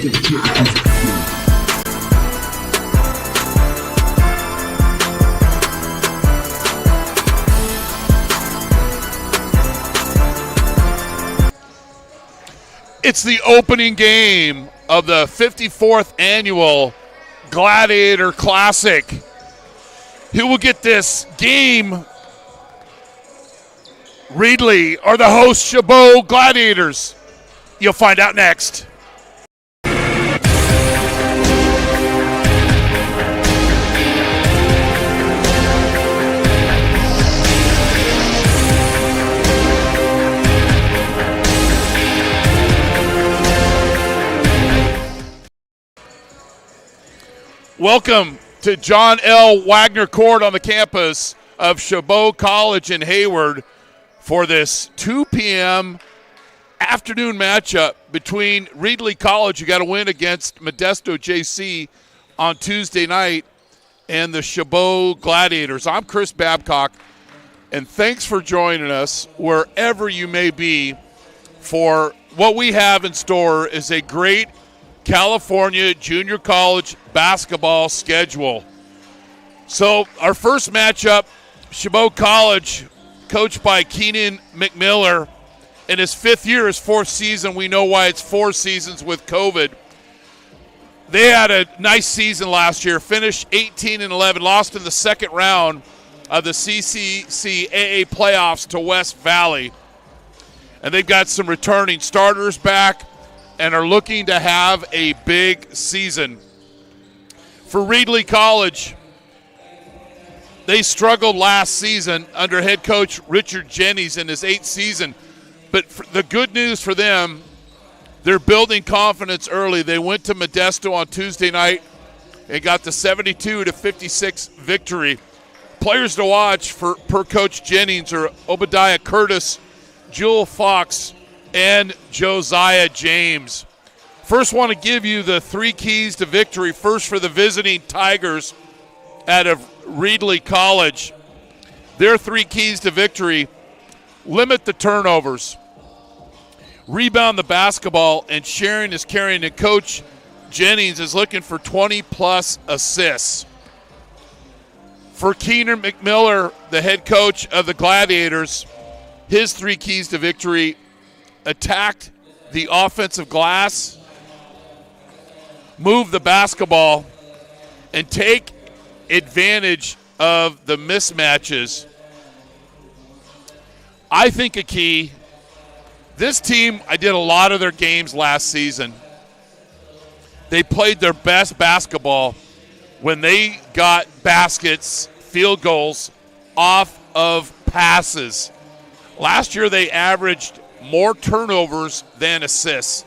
It's the opening game of the 54th annual Gladiator Classic. Who will get this game? Reedley or the host Chabot Gladiators? You'll find out next. Welcome to John L. Wagner Court on the campus of Chabot College in Hayward for this 2 p.m. afternoon matchup between Reedley College, you got to win against Modesto JC on Tuesday night, and the Chabot Gladiators. I'm Chris Babcock, and thanks for joining us wherever you may be for what we have in store is a great California junior college basketball schedule. So our first matchup, Chabot College, coached by Keenan McMiller, in his fifth year, his fourth season. We know why it's 4 seasons with COVID. They had a nice season last year, finished 18-11, lost in the second round of the CCCAA playoffs to West Valley. And they've got some returning starters back and are looking to have a big season. For Reedley College, they struggled last season under head coach Richard Jennings in his 8th season. But the good news for them, they're building confidence early. They went to Modesto on Tuesday night and got the 72-56 victory. Players to watch per Coach Jennings are Obadiah Curtis, Jewel Fox, and Josiah James. First, want to give you the 3 keys to victory. First, for the visiting Tigers out of Reedley College. Their 3 keys to victory: limit the turnovers, rebound the basketball, and sharing is caring. And Coach Jennings is looking for 20-plus assists. For Keenan McMiller, the head coach of the Gladiators, his 3 keys to victory: attack the offensive glass, move the basketball, and take advantage of the mismatches. I think a key, this team, I did a lot of their games last season. They played their best basketball when they got baskets, field goals off of passes. Last year they averaged more turnovers than assists.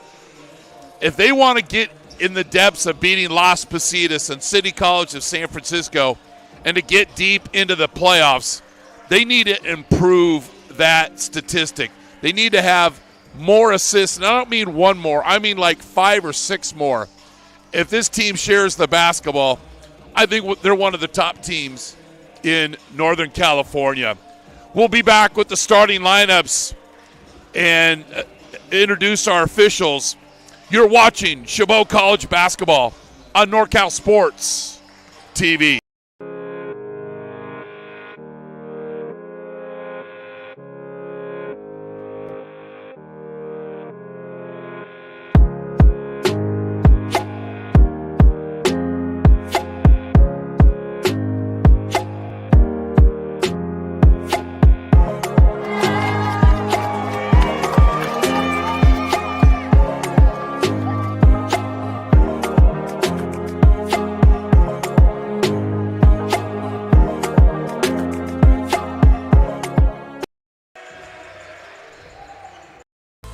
If they want to get in the depths of beating Las Positas and City College of San Francisco and to get deep into the playoffs, they need to improve that statistic. They need to have more assists, and I don't mean 1 more. I mean like 5 or 6 more. If this team shares the basketball, I think they're one of the top teams in Northern California. We'll be back with the starting lineups and introduce our officials. You're watching Chabot College basketball on NorCal Sports TV.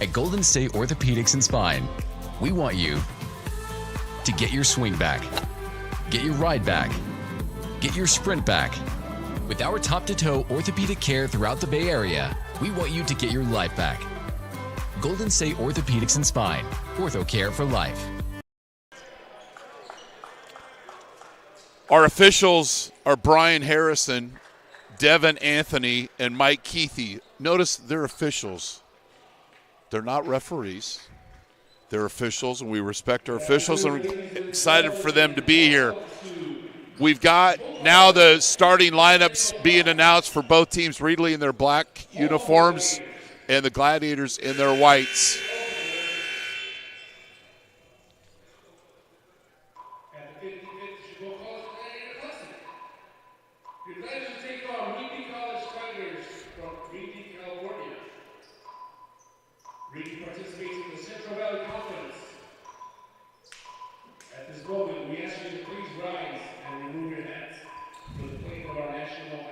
At Golden State Orthopedics and Spine, we want you to get your swing back, get your ride back, get your sprint back. With our top-to-toe orthopedic care throughout the Bay Area, we want you to get your life back. Golden State Orthopedics and Spine, ortho care for life. Our officials are Brian Harrison, Devin Anthony, and Mike Keithy. Notice they're officials. They're not referees. They're officials, and we respect our officials, and we're excited for them to be here. We've got now the starting lineups being announced for both teams, Reedley in their black uniforms and the Gladiators in their whites. At the 55th Chabot College Classic, your Gladiators take on Reedley College Tigers from Reedley, California. Reedley participates in the Central Valley Conference. At this moment, we ask you to please rise and remove your hats for the playing of our national anthem.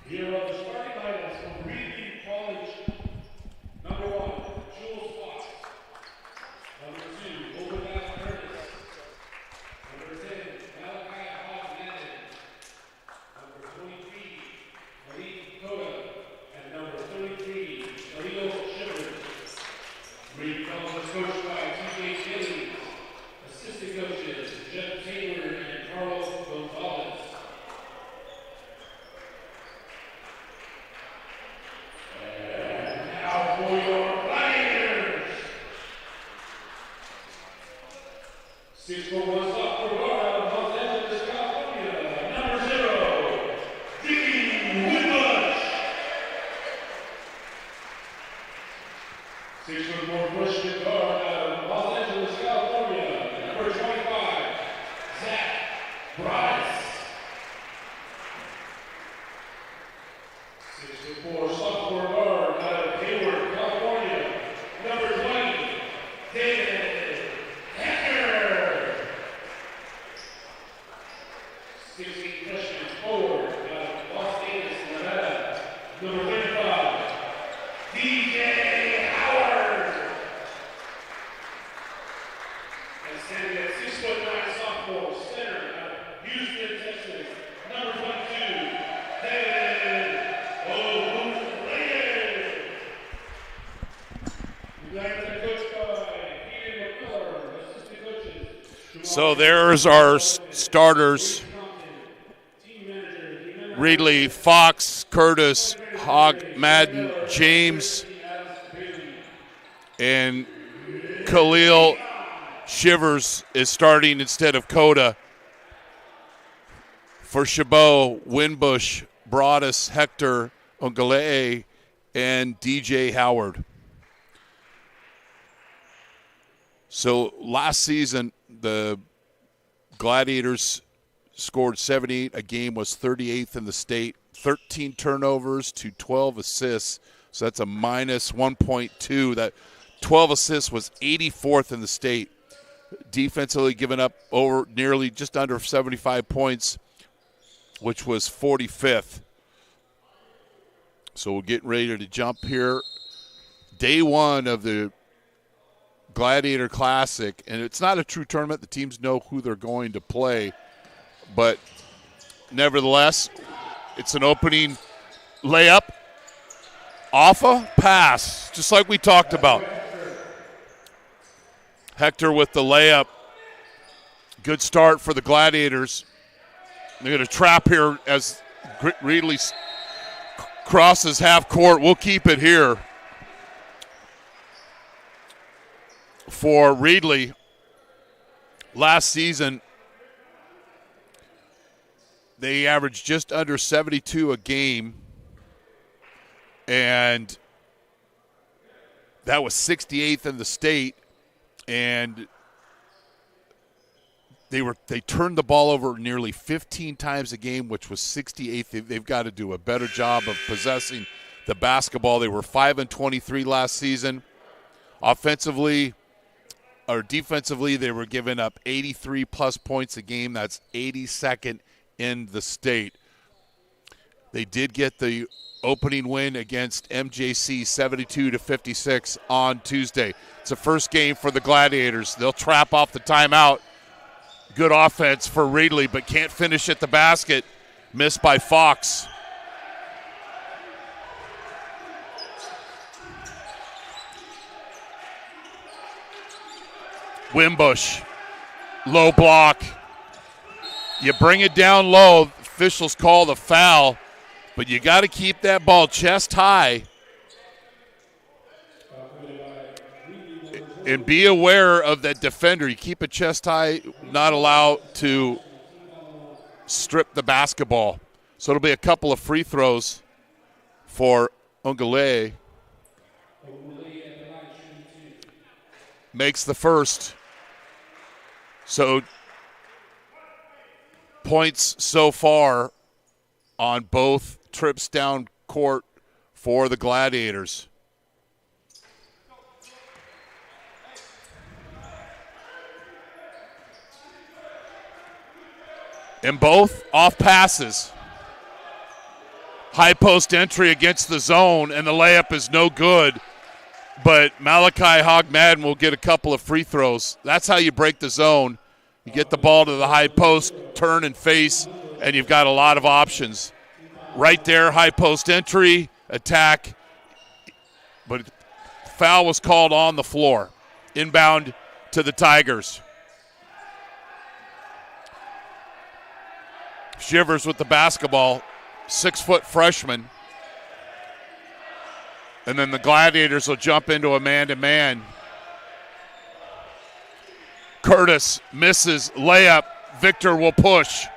Here are the starting lineups from Reedley College. Number 1, Jules Fox. Number 2, Overnight Curtis. Number 10, Malachi Hoff-Madden. Number 23, Malik Koda. And number 33, Khalil Shivers. Reedley College is coached by T.J. Gillings. Assistant coaches, Jeff Taylor and Carlos Gonzalez. For your Gladiators. 6'1" sophomore guard out of Los Angeles, California. Number 0, Dickie Whitbush. 6'4" freshman guard out of Los Angeles, California. Number 25, Zach Bryce. 6'4" sophomore guard out of Hayward, California. Number 20, David Hecker. 6'8" freshman forward out of Las Vegas, Nevada. Number 35, DJ Howard. And standing at 6'9" sophomore center out of Houston, Texas. Number 22, David Overnight. Coached by Peter McCullough, assistant coaches. So there's our starters. Reedley, Fox, Curtis, Hogg, Madden, James, and Khalil Shivers is starting instead of Coda. For Chabot, Winbush, Broadus, Hector, Ongalei, and DJ Howard. So last season, the Gladiators scored 78. A game was 38th in the state, 13 turnovers to 12 assists. So that's a minus 1.2. That 12 assists was 84th in the state. Defensively given up over nearly just under 75 points, which was 45th. So we're getting ready to jump here. Day one of the Gladiator Classic, and it's not a true tournament. The teams know who they're going to play, but nevertheless, it's an opening layup off a pass, just like we talked about. Hector with the layup. Good start for the Gladiators. They're going to trap here as Reedley crosses half court. We'll keep it here for Reedley. Last season, they averaged just under 72 a game, and that was 68th in the state, and they turned the ball over nearly 15 times a game, which was 68th. They've got to do a better job of possessing the basketball. They were 5-23 last season. Offensively or defensively, they were giving up 83-plus points a game. That's 82nd in the state. They did get the opening win against MJC 72-56 on Tuesday. It's the first game for the Gladiators. They'll trap off the timeout. Good offense for Reedley, but can't finish at the basket. Missed by Fox. Wimbush, low block. You bring it down low. Officials call the foul, but you got to keep that ball chest high. And be aware of that defender. You keep it chest high, not allowed to strip the basketball. So it'll be a couple of free throws for Ongale. Makes the first. So points so far on both trips down court for the Gladiators. And both off passes. High post entry against the zone, and the layup is no good. But Malachi Hogmadden will get a couple of free throws. That's how you break the zone. You get the ball to the high post, turn and face, and you've got a lot of options. Right there, high post entry, attack. But foul was called on the floor. Inbound to the Tigers. Shivers with the basketball, 6-foot freshman. And then the Gladiators will jump into a man-to-man. Curtis misses layup. Victor will push.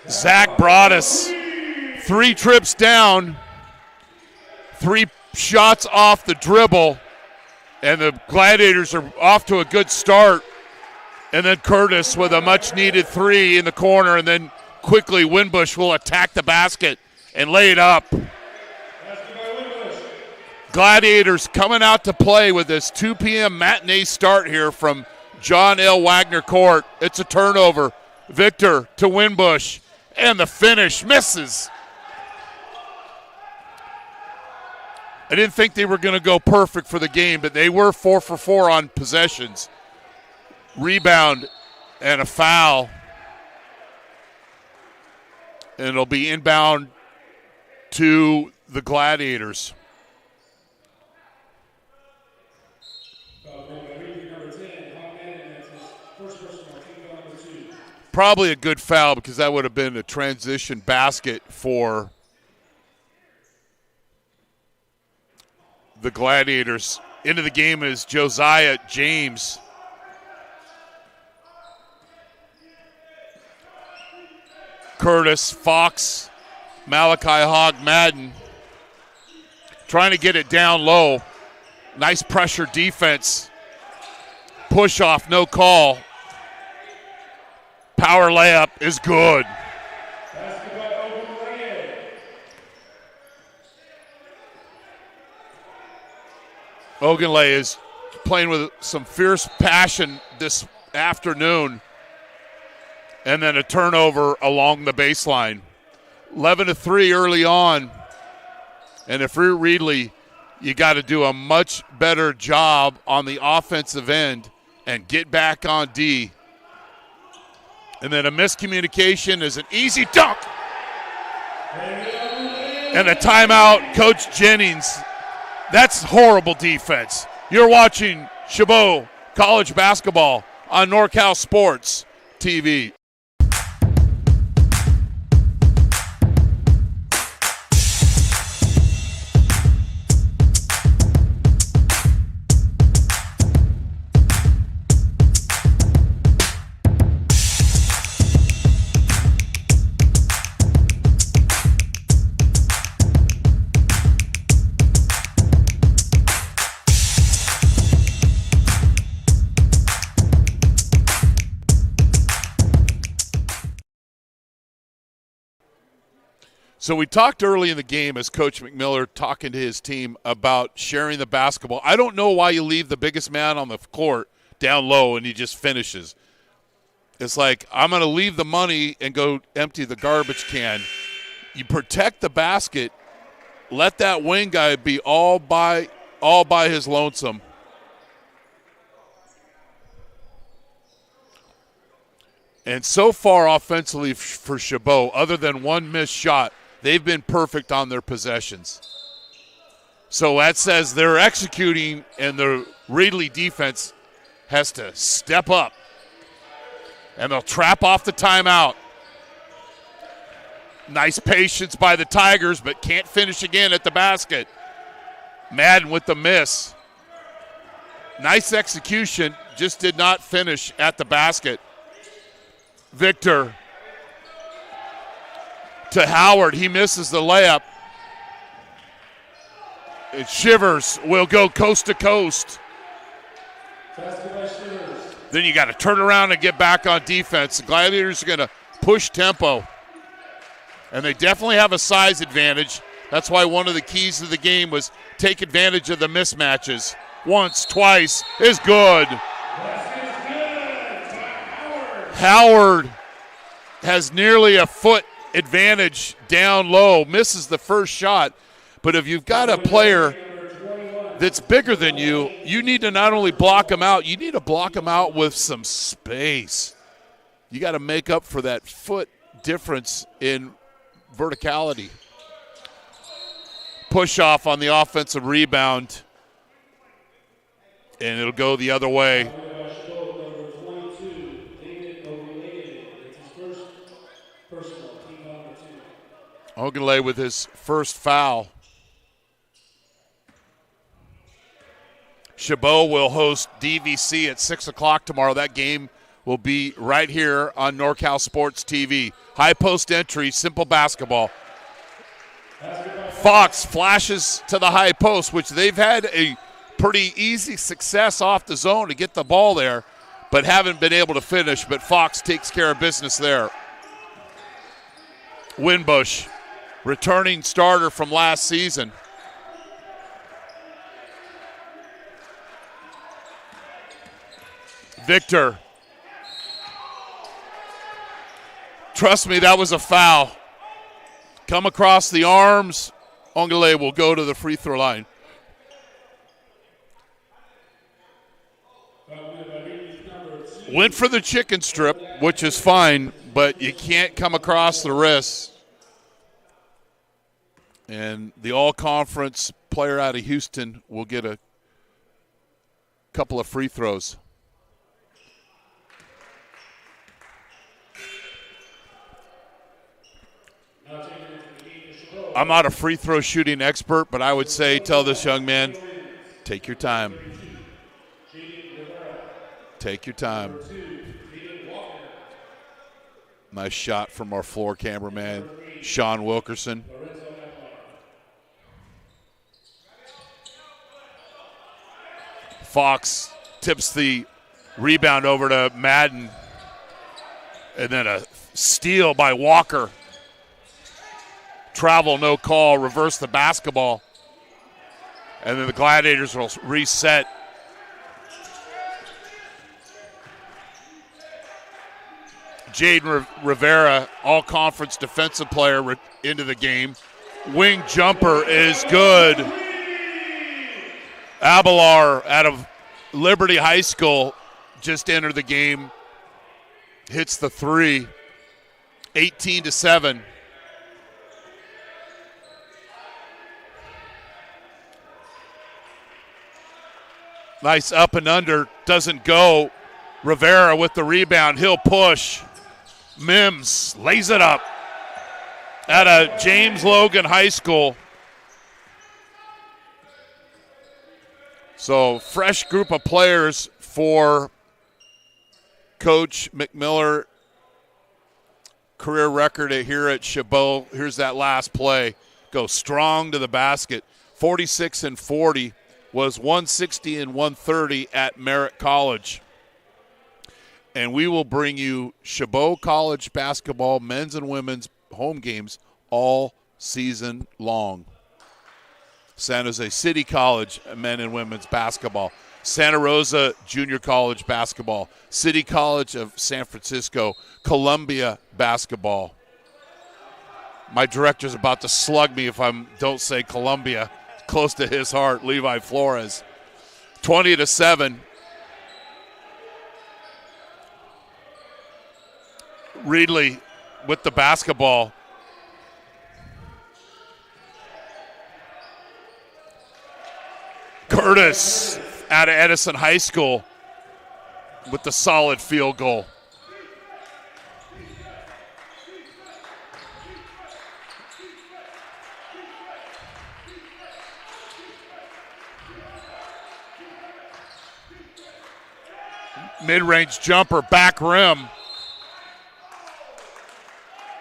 Zach Broadus, 3 trips down, 3 shots off the dribble, and the Gladiators are off to a good start. And then Curtis with a much-needed 3 in the corner, and then quickly Wimbush will attack the basket and lay it up. Gladiators coming out to play with this 2 p.m. matinee start here from John L. Wagner Court. It's a turnover. Victor to Wimbush, and the finish misses. I didn't think they were going to go perfect for the game, but they were 4 for 4 on possessions. Rebound and a foul. And it'll be inbound to the Gladiators. Probably a good foul because that would have been a transition basket for the Gladiators. Into the game is Josiah James. Curtis, Fox, Malachi Hogmadden trying to get it down low. Nice pressure defense. Push off, no call. Power layup is good. Ogunleye is playing with some fierce passion this afternoon. and then a turnover along the baseline. 11-3 early on. And if you're Reedley, you got to do a much better job on the offensive end and get back on D. And then a miscommunication is an easy dunk. And a timeout, Coach Jennings. That's horrible defense. You're watching Chabot College Basketball on NorCal Sports TV. So we talked early in the game as Coach McMiller talking to his team about sharing the basketball. I don't know why you leave the biggest man on the court down low and he just finishes. It's like, I'm going to leave the money and go empty the garbage can. You protect the basket. Let that wing guy be all by his lonesome. And so far offensively for Chabot, other than one missed shot, they've been perfect on their possessions. So that says they're executing, and the Reedley defense has to step up. And they'll trap off the timeout. Nice patience by the Tigers, but can't finish again at the basket. Madden with the miss. Nice execution, just did not finish at the basket. Victor to Howard. He misses the layup. And Shivers will go coast to coast. Then you got to turn around and get back on defense. The Gladiators are going to push tempo. And they definitely have a size advantage. That's why one of the keys to the game was take advantage of the mismatches. Once, twice is good. Howard has nearly a foot advantage down low, misses the first shot. But if you've got a player that's bigger than you, you need to not only block him out, you need to block him out with some space. You got to make up for that foot difference in verticality. Push off on the offensive rebound, and it'll go the other way. Ogunleye with his first foul. Chabot will host DVC at 6 o'clock tomorrow. That game will be right here on NorCal Sports TV. High post entry, simple basketball. Fox flashes to the high post, which they've had a pretty easy success off the zone to get the ball there, but haven't been able to finish. But Fox takes care of business there. Winbush, returning starter from last season. Victor. Trust me, that was a foul. Come across the arms. Ogunleye will go to the free throw line. Went for the chicken strip, which is fine, but you can't come across the wrists. And the all-conference player out of Houston will get a couple of free throws. I'm not a free throw shooting expert, but I would say tell this young man, take your time. Take your time. Nice shot from our floor cameraman, Sean Wilkerson. Fox tips the rebound over to Madden. And then a steal by Walker. Travel, no call, reverse the basketball. And then the Gladiators will reset. Jaden Rivera, all-conference defensive player, into the game. Wing jumper is good. Abelar out of Liberty High School just entered the game. Hits the three. 18-7. Nice up and under. Doesn't go. Rivera with the rebound. He'll push. Mims lays it up. Out of James Logan High School. So, fresh group of players for Coach McMiller. Career record here at Chabot. Here's that last play. Go strong to the basket. 46-40 was 160-130 at Merritt College. And we will bring you Chabot College basketball, men's and women's home games all season long. San Jose City College men and women's basketball. Santa Rosa Junior College basketball. City College of San Francisco. Columbia basketball. My director's about to slug me if I don't say Columbia. Close to his heart, Levi Flores. 20-7. Reedley with the basketball. Curtis out of Edison High School with the solid field goal. Mid-range jumper, back rim.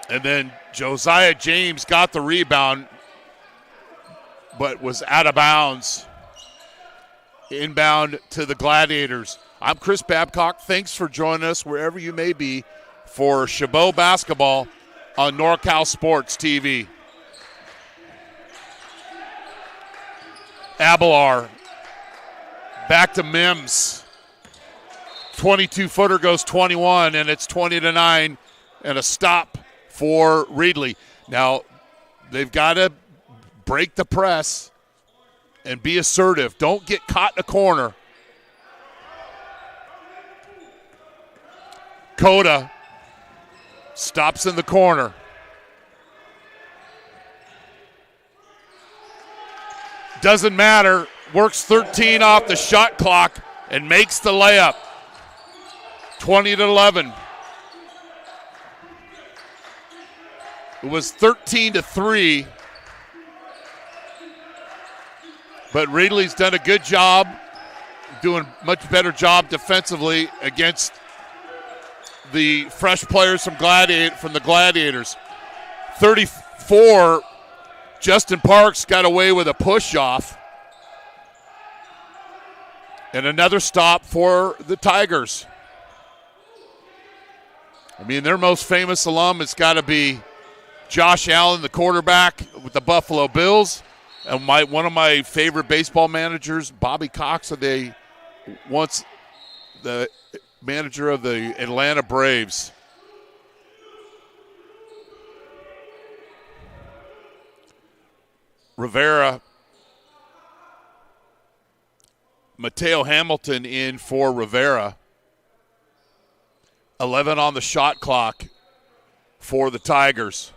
And then Josiah James got the rebound, but was out of bounds. Inbound to the Gladiators. I'm Chris Babcock. Thanks for joining us wherever you may be for Chabot basketball on NorCal Sports TV. Abelar back to Mims. 22-footer goes 21, and it's 20-9, and a stop for Reedley. Now, they've got to break the press and be assertive. Don't get caught in a corner. Coda stops in the corner. Doesn't matter. Works 13 off the shot clock and makes the layup. 20-11. It was 13-3. But Reedley's done a good job, doing much better job defensively against the fresh players from the Gladiators. 34, Justin Parks got away with a push-off. And another stop for the Tigers. I mean, their most famous alum has got to be Josh Allen, the quarterback with the Buffalo Bills. And one of my favorite baseball managers, Bobby Cox, once the manager of the Atlanta Braves. Rivera, Mateo Hamilton in for Rivera. 11 on the shot clock for the Tigers.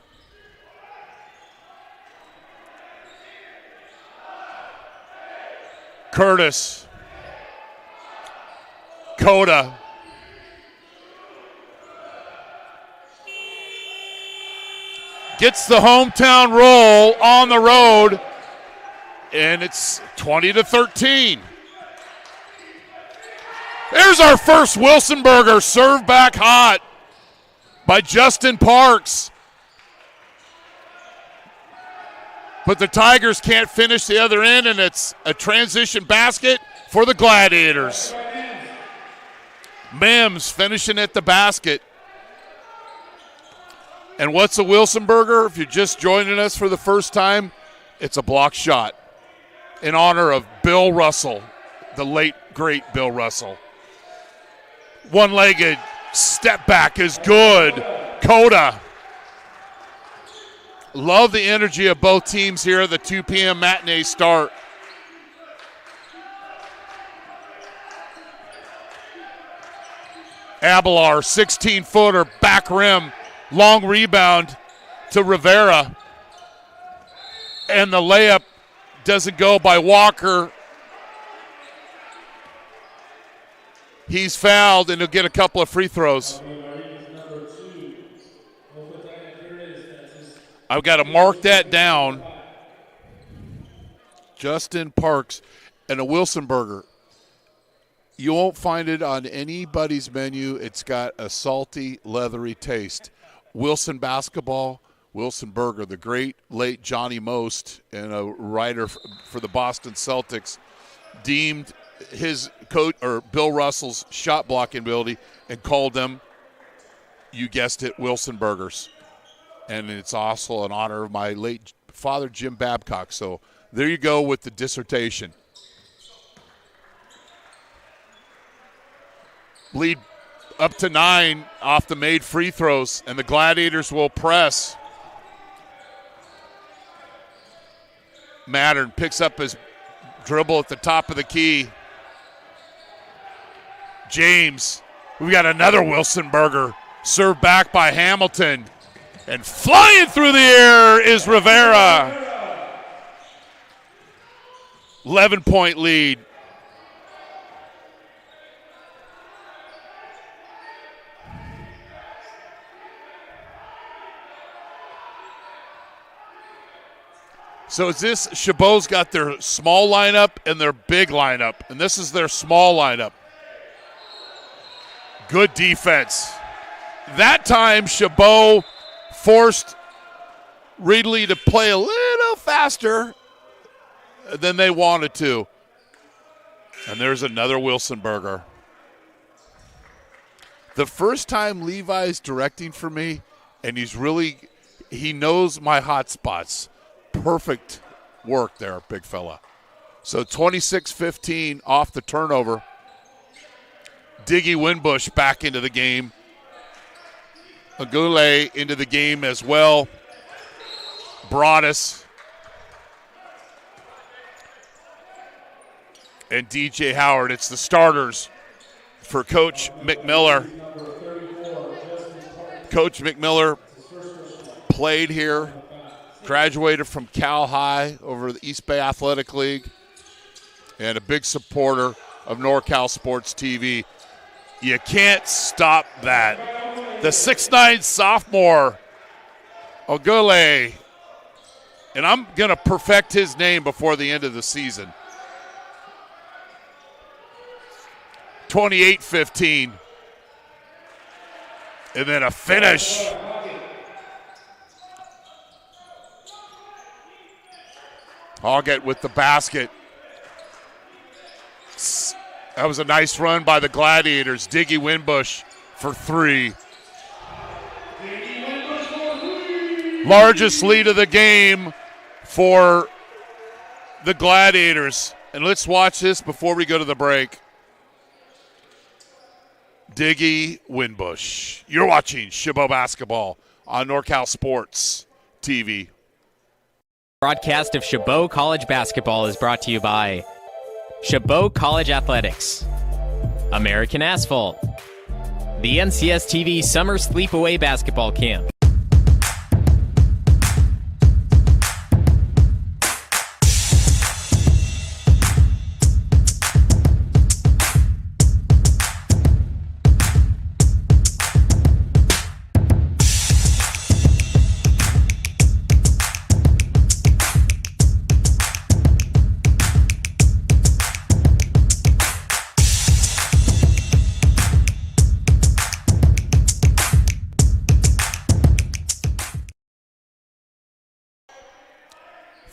Curtis. Coda. Gets the hometown roll on the road, and it's 20-13. There's our first Wilsonburger, served back hot by Justin Parks. But the Tigers can't finish the other end, and it's a transition basket for the Gladiators. Mims finishing at the basket. And what's a Wilsonburger? If you're just joining us for the first time, it's a block shot in honor of Bill Russell, the late, great Bill Russell. One-legged Step back is good. Coda. Love the energy of both teams here at the 2 p.m. matinee start. Abelar, 16-footer, back rim, long rebound to Rivera. And the layup doesn't go by Walker. He's fouled, and he'll get a couple of free throws. I've got to mark that down. Justin Parks and a Wilson burger. You won't find it on anybody's menu. It's got a salty, leathery taste. Wilson basketball, Wilson burger. The great late Johnny Most, and a writer for the Boston Celtics, deemed his coach or Bill Russell's shot blocking ability and called them, you guessed it, Wilson burgers. And it's also in honor of my late father, Jim Babcock. So there you go with the dissertation. Lead up to 9 off the made free throws, and the Gladiators will press. Mattern picks up his dribble at the top of the key. James, we got another Wilson burger, served back by Hamilton. And flying through the air is Rivera. 11-point lead. So is this, Chabot's got their small lineup and their big lineup, and this is their small lineup. Good defense. That time, Chabot forced Reedley to play a little faster than they wanted to. And there's another Wilson burger. The first time Levi's directing for me, and he knows my hot spots. Perfect work there, big fella. So 26-15 off the turnover. Diggy Winbush back into the game. Agule into the game as well. Broadus. And DJ Howard. It's the starters for Coach McMiller. Coach McMiller played here, graduated from Cal High over the East Bay Athletic League, and a big supporter of NorCal Sports TV. You can't stop that. The 6'9" sophomore, Ogule, and I'm going to perfect his name before the end of the season. 28-15. And then a finish. Hoggett with the basket. That was a nice run by the Gladiators. Diggy Winbush for 3. Largest lead of the game for the Gladiators. And let's watch this before we go to the break. Diggy Winbush. You're watching Chabot Basketball on NorCal Sports TV. Broadcast of Chabot College Basketball is brought to you by Chabot College Athletics, American Asphalt, the NCS TV Summer Sleepaway Basketball Camp,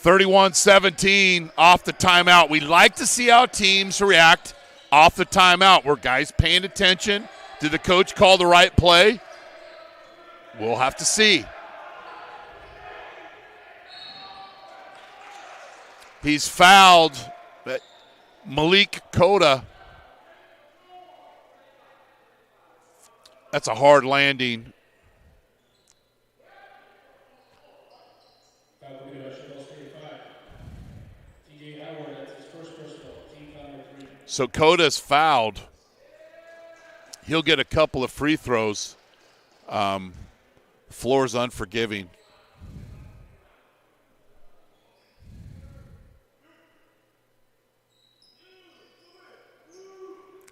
(31-17) off the timeout. We like to see how teams react off the timeout. Were guys paying attention? Did the coach call the right play? We'll have to see. He's fouled. Malik Cota. That's a hard landing. So Coda's fouled. He'll get a couple of free throws. Floor's unforgiving.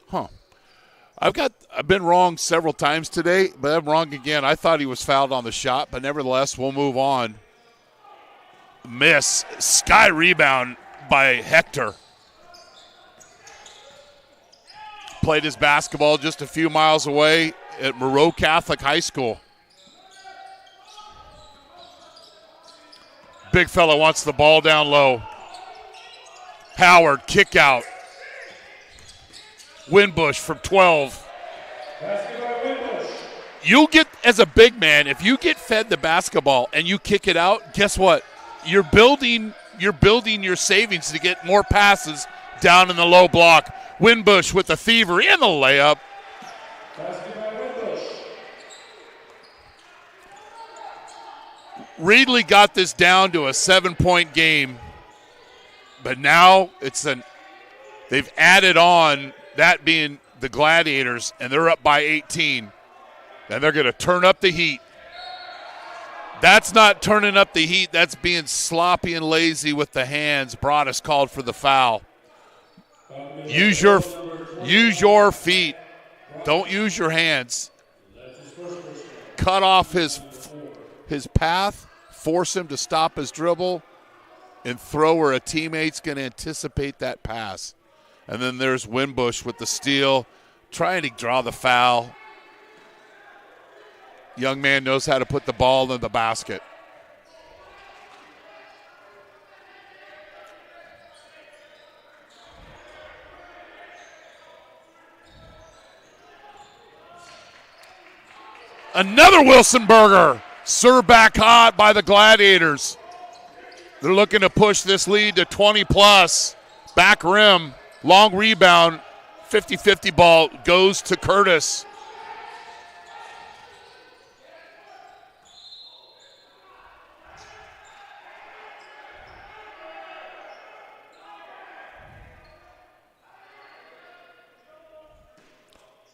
Huh. I've been wrong several times today, but I'm wrong again. I thought he was fouled on the shot, but nevertheless, we'll move on. Miss. Sky rebound by Hector. Played his basketball just a few miles away at Moreau Catholic High School. Big fella wants the ball down low. Howard, kick out. Winbush from 12. You get, as a big man, if you get fed the basketball and you kick it out, guess what? You're building your savings to get more passes down in the low block. Winbush with the fever in the layup. Reedley got this down to a 7-point game, but now they've added on, that being the Gladiators, and they're up by 18. And they're going to turn up the heat. That's not turning up the heat. That's being sloppy and lazy with the hands. Broadus called for the foul. Use your feet. Don't use your hands. Cut off his path, force him to stop his dribble, and throw where a teammate's going to anticipate that pass. And then there's Winbush with the steal, trying to draw the foul. Young man knows how to put the ball in the basket. Another Wilson Burger. Served back hot by the Gladiators. They're looking to push this lead to 20-plus. Back rim, long rebound, 50-50 ball goes to Curtis.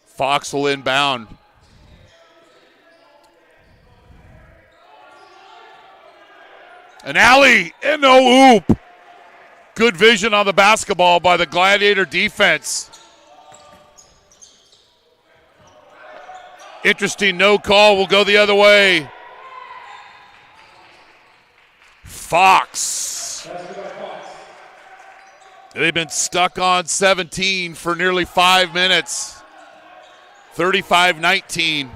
Fox will inbound. An alley and no oop. Good vision on the basketball by the Gladiator defense. Interesting no call. Will go the other way. Fox. They've been stuck on 17 for nearly 5 minutes. 35-19.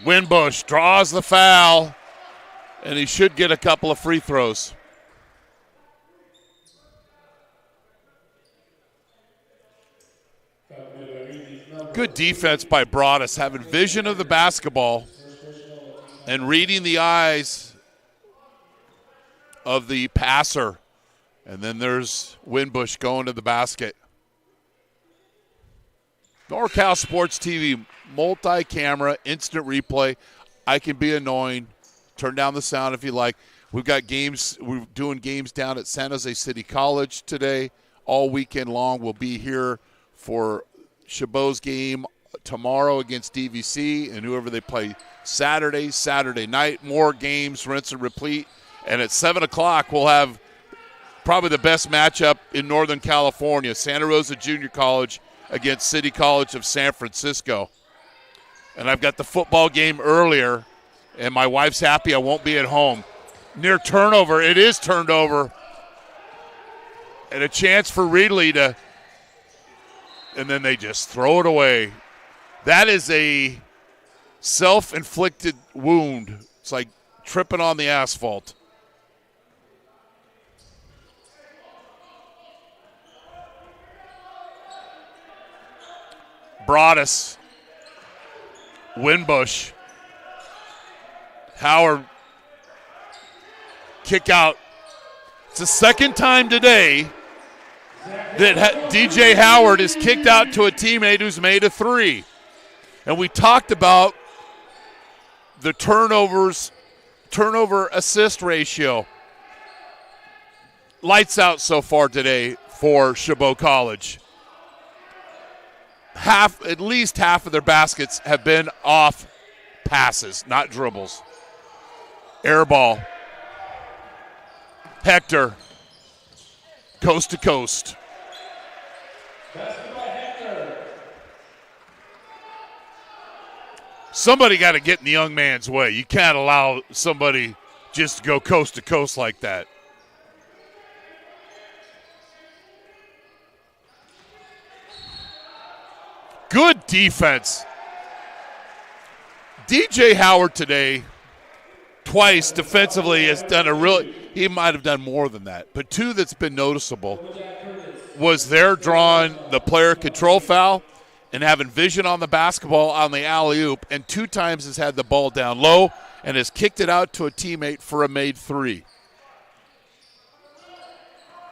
Winbush draws the foul, and he should get a couple of free throws. Good defense by Broadus, having vision of the basketball and reading the eyes of the passer. And then there's Winbush going to the basket. NorCal Sports TV, multi-camera, instant replay. I can be annoying. Turn down the sound if you like. We've got games. We're doing games down at San Jose City College today. All weekend long. We'll be here for Chabot's game tomorrow against DVC and whoever they play Saturday night. More games, rinse and repeat. And at 7 o'clock, we'll have probably the best matchup in Northern California, Santa Rosa Junior College against City College of San Francisco. And I've got the football game earlier, and my wife's happy I won't be at home. Near turnover, it is turned over. And a chance for Reedley to, and then they just throw it away. That is a self-inflicted wound. It's like tripping on the asphalt. Broadus Winbush. Howard. Kick out. It's the second time today that DJ Howard is kicked out to a teammate who's made a three. And we talked about the turnover assist ratio. Lights out so far today for Chabot College. At least half of their baskets have been off passes, not dribbles. Air ball. Hector. Coast to coast. Somebody got to get in the young man's way. You can't allow somebody just to go coast to coast like that. Good defense. DJ Howard today, twice defensively, has done he might have done more than that, but two that's been noticeable was there drawing the player control foul and having vision on the basketball on the alley-oop, and 2 times has had the ball down low and has kicked it out to a teammate for a made three.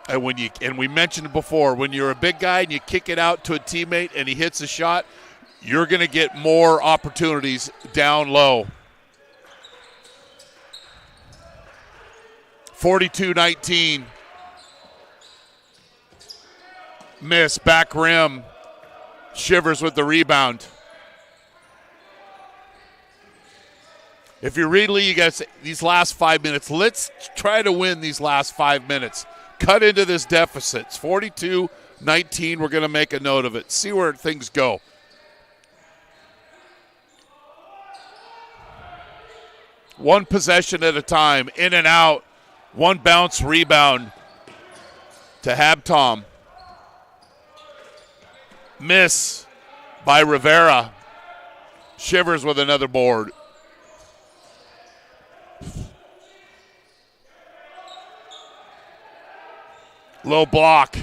And we mentioned before, when you're a big guy and you kick it out to a teammate and he hits a shot, you're going to get more opportunities down low. 42-19. Miss, back rim. Shivers with the rebound. If you're Reedley, you got these last 5 minutes. Let's try to win these last 5 minutes. Cut into this deficit. It's 42-19. We're going to make a note of it. See where things go. One possession at a time. In and out. One bounce rebound to Habtom. Miss by Rivera. Shivers with another board. Low block.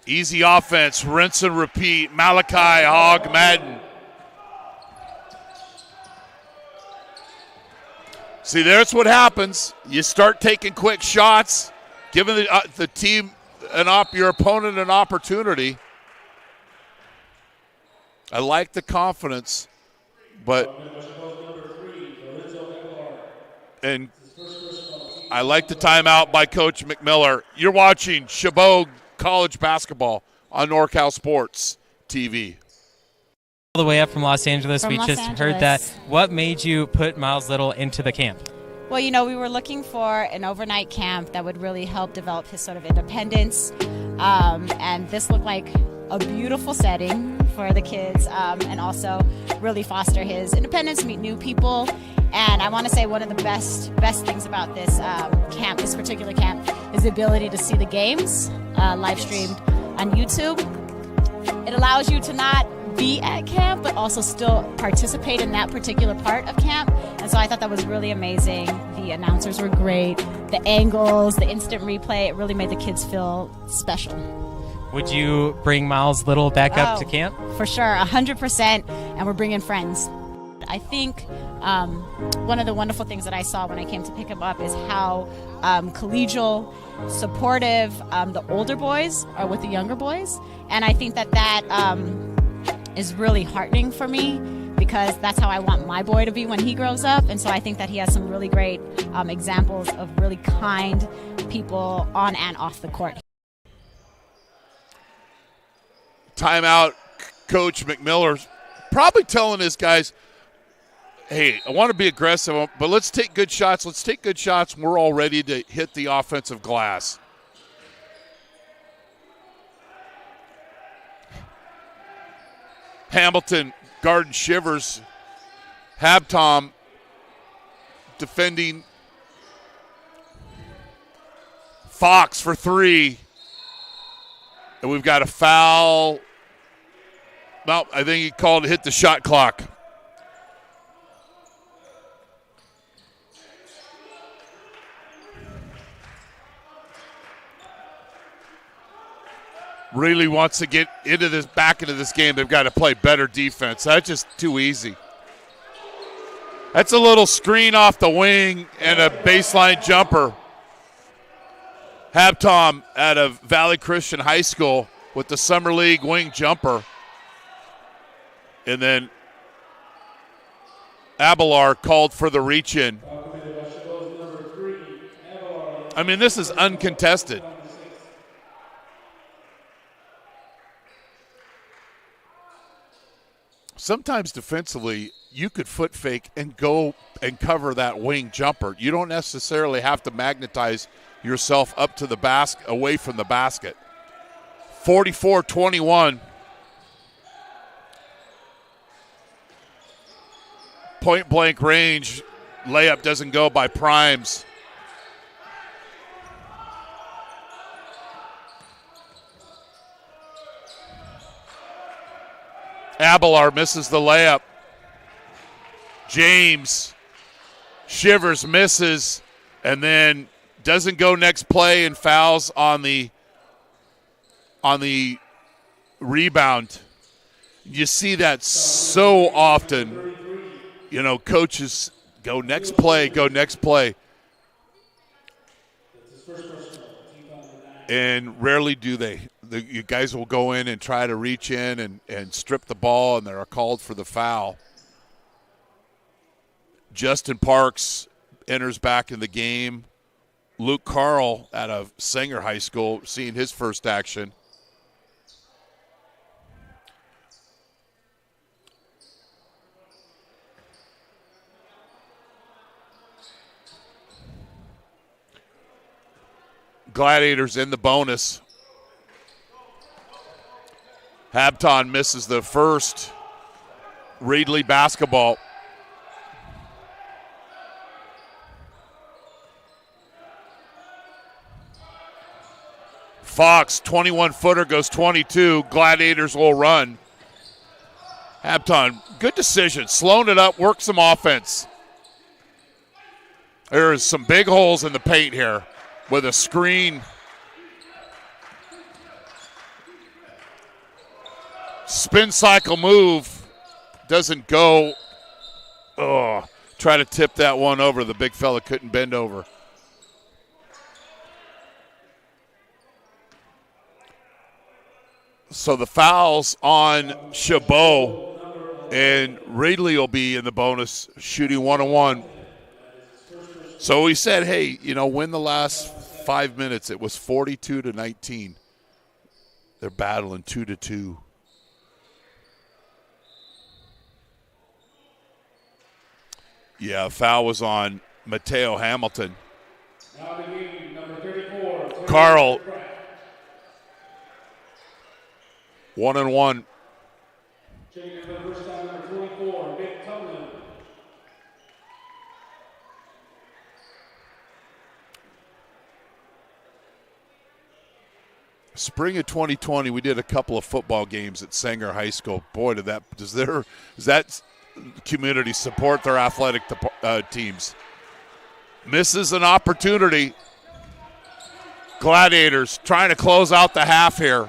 Easy offense. Rinse and repeat. Malachi Hogg Madden. See, there's what happens. You start taking quick shots, giving the team your opponent an opportunity. I like the confidence, and I like the timeout by Coach McMiller. You're watching Chabot College basketball on NorCal Sports TV. All the way up from Los Angeles. We just heard that. What made you put Miles Little into the camp? Well, we were looking for an overnight camp that would really help develop his sort of independence. And this looked like a beautiful setting for the kids, and also really foster his independence, meet new people. And I want to say one of the best things about this this particular camp, is the ability to see the games live streamed on YouTube. It allows you to not be at camp, but also still participate in that particular part of camp. And so I thought that was really amazing. The announcers were great. The angles, the instant replay, it really made the kids feel special. Would you bring Miles Little back up to camp? For sure, 100%, and we're bringing friends. I think one of the wonderful things that I saw when I came to pick him up is how collegial, supportive the older boys are with the younger boys. And I think that is really heartening for me, because that's how I want my boy to be when he grows up. And so I think that he has some really great examples of really kind people on and off the court. Timeout. Coach McMiller's probably telling his guys, hey, I want to be aggressive, but let's take good shots. Let's take good shots. We're all ready to hit the offensive glass. Hamilton, Garden Shivers. Habtom defending. Fox for three. And we've got a foul. No, I think he called to hit the shot clock. really wants to get back into this game, they've got to play better defense. That's just too easy. That's a little screen off the wing and a baseline jumper. Habtom out of Valley Christian High School with the Summer League wing jumper. And then Abelar called for the reach in. I mean, this is uncontested. Sometimes defensively, you could foot fake and go and cover that wing jumper. You don't necessarily have to magnetize yourself up to the basket, away from the basket. 44-21. Point blank range. Layup doesn't go by Primes. Abelar misses the layup. James Shivers misses and then doesn't go next play and fouls on the rebound. You see that so often. You know, coaches go next play, go next play. And rarely do they. You guys will go in and try to reach in and strip the ball, and they're called for the foul. Justin Parks enters back in the game. Luke Carl out of Sanger High School seeing his first action. Gladiators in the bonus. Habton misses the first. Reedley basketball. Fox, 21-footer, goes 22. Gladiators will run. Habton, good decision. Slowing it up, work some offense. There's some big holes in the paint here with a screen. Spin cycle move doesn't go. Oh, try to tip that one over. The big fella couldn't bend over. So the foul's on Chabot, and Reedley will be in the bonus, shooting 1-on-1. So we said, hey, you know, win the last 5 minutes. It was 42-19. They're battling 2-2. Yeah, foul was on Mateo Hamilton. Number 34. Carl. 1-on-1. Changing for the first time, number 24, Nick Tumlin. Spring of 2020, we did a couple of football games at Sanger High School. Boy, does that community support their athletic teams. Misses an opportunity. Gladiators trying to close out the half here.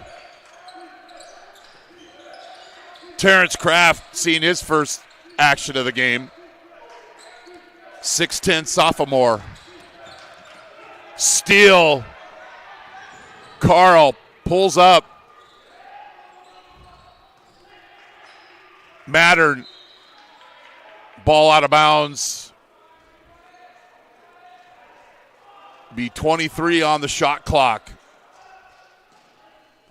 Terrence Kraft seeing his first action of the game. 6'10" sophomore. Steal. Carl pulls up. Mattern. Ball out of bounds. Be 23 on the shot clock.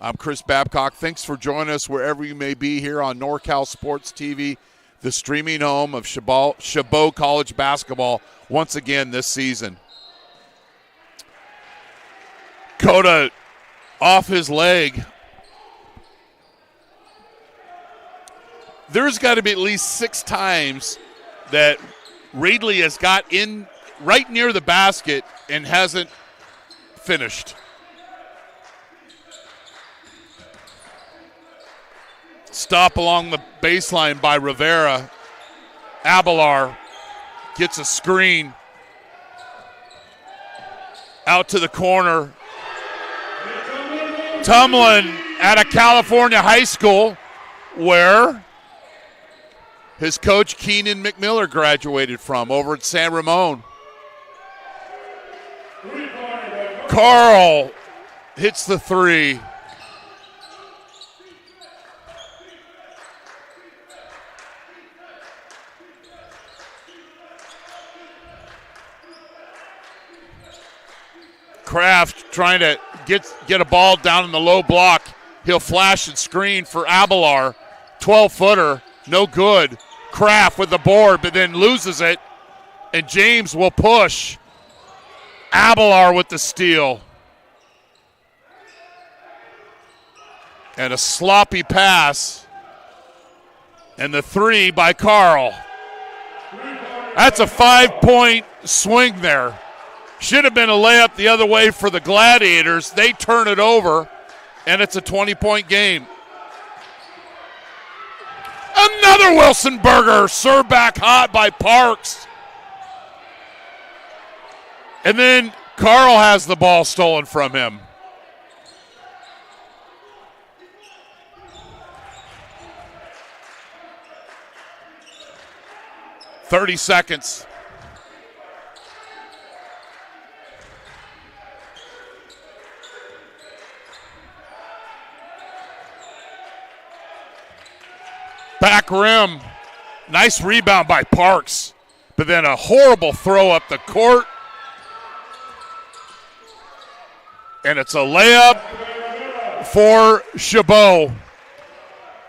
I'm Chris Babcock. Thanks for joining us wherever you may be here on NorCal Sports TV, the streaming home of Chabot College basketball once again this season. Coda off his leg. There's got to be at least 6 times that Reedley has got in right near the basket and hasn't finished. Stop along the baseline by Rivera. Abelar gets a screen. Out to the corner. Tumlin out of California high school, where his coach Keenan McMiller graduated from over at San Ramon. Carl hits the three. Kraft trying to get a ball down in the low block. He'll flash and screen for Abelar. 12-footer, no good. Kraft with the board, but then loses it. And James will push. Abelar with the steal. And a sloppy pass. And the three by Carl. That's a 5-point swing there. Should have been a layup the other way for the Gladiators. They turn it over, and it's a 20-point game. Another Wilson Burger, served back hot by Parks. And then Carl has the ball stolen from him. "30 seconds. Back rim. Nice rebound by Parks, but then a horrible throw up the court. And it's a layup for Chabot.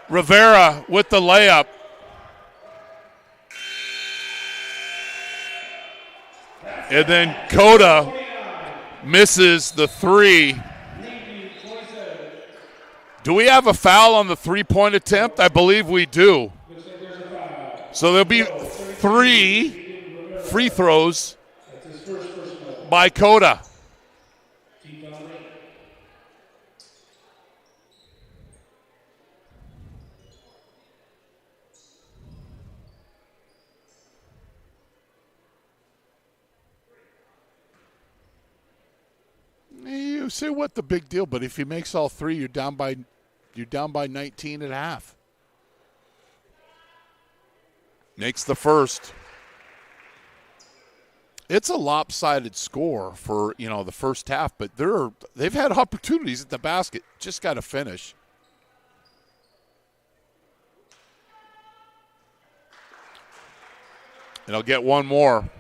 Rivera with the layup. And then Coda misses the three. Do we have a foul on the three-point attempt? I believe we do. So there'll be 3 free throws by Coda. You say what the big deal, but if he makes all 3, you're down by 19 at half. Makes the first. It's a lopsided score for, the first half, but they've had opportunities at the basket. Just got to finish. And I'll get one more.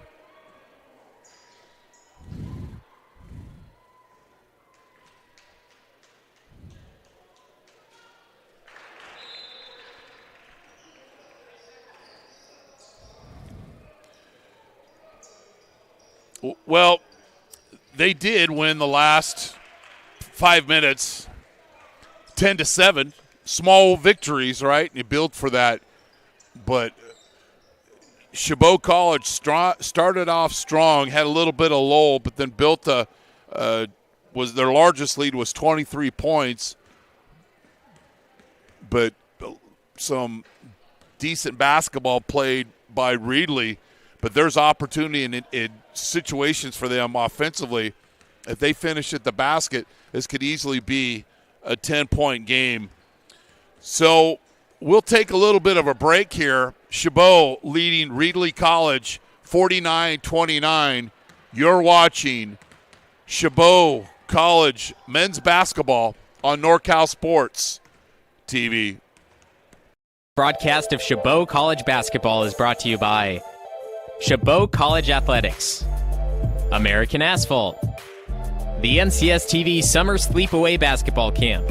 Well, they did win the last 5 minutes, 10-7. Small victories, right? You build for that. But Chabot College started off strong, had a little bit of lull, but then built their largest lead was 23 points. But some decent basketball played by Reedley. But there's opportunity in situations for them offensively. If they finish at the basket, this could easily be a 10-point game. So we'll take a little bit of a break here. Chabot leading Reedley College 49-29. You're watching Chabot College men's basketball on NorCal Sports TV. Broadcast of Chabot College basketball is brought to you by Chabot College Athletics, American Asphalt, the NCS TV Summer Sleepaway Basketball Camp,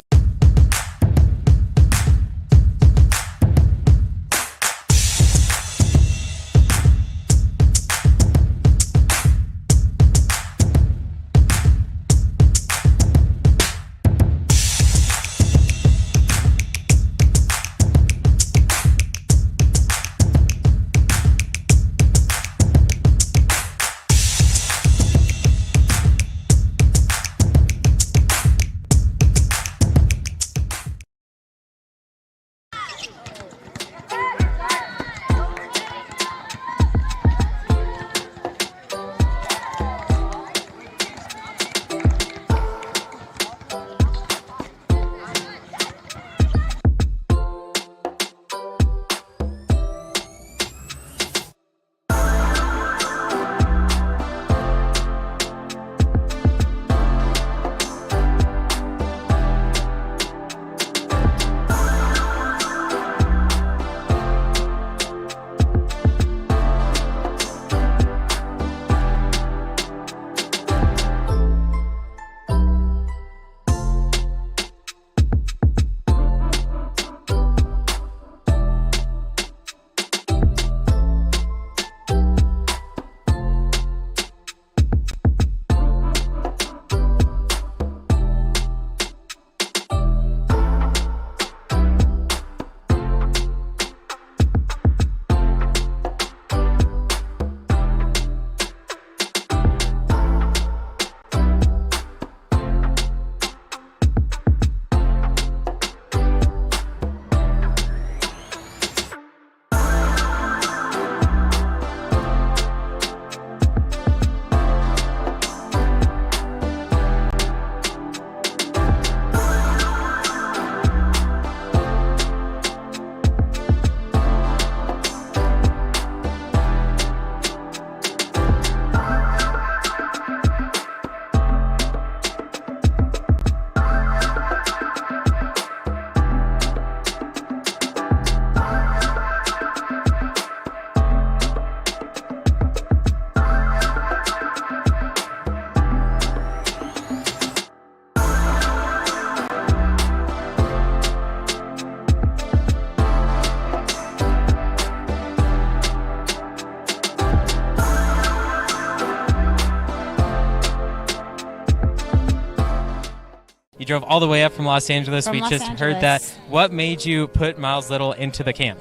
You drove all the way up from Los Angeles. From We Los just heard Angeles. that. What made you put Miles Little into the camp?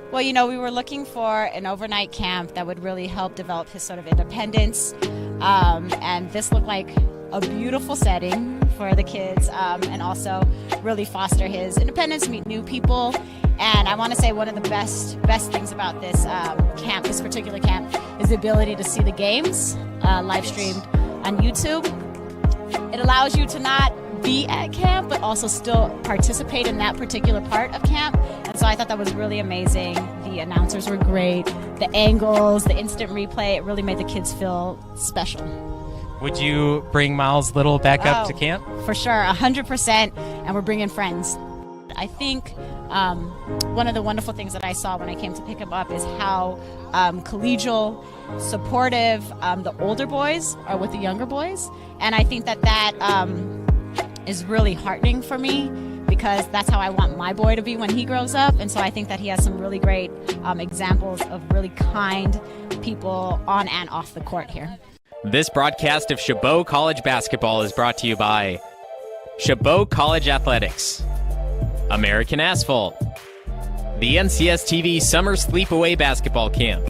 Well, we were looking for an overnight camp that would really help develop his sort of independence. And this looked like a beautiful setting for the kids, and also really foster his independence, meet new people. And I want to say one of the best things about this camp, this particular camp, is the ability to see the games live streamed on YouTube. It allows you to not be at camp, but also still participate in that particular part of camp. And so I thought that was really amazing. The announcers were great. The angles, the instant replay, it really made the kids feel special. Would you bring Miles Little back up to camp? For sure, 100%, and we're bringing friends. I think one of the wonderful things that I saw when I came to pick him up is how collegial, supportive the older boys are with the younger boys. And I think that is really heartening for me, because that's how I want my boy to be when he grows up. And so I think that he has some really great examples of really kind people on and off the court here. This broadcast of Chabot College basketball is brought to you by Chabot College Athletics, American Asphalt, the NCS TV Summer Sleepaway Basketball Camp.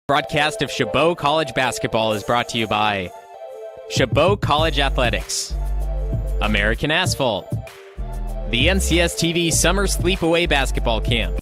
Broadcast of Chabot College Basketball is brought to you by Chabot College Athletics, American Asphalt, the NCS TV Summer Sleepaway Basketball Camp.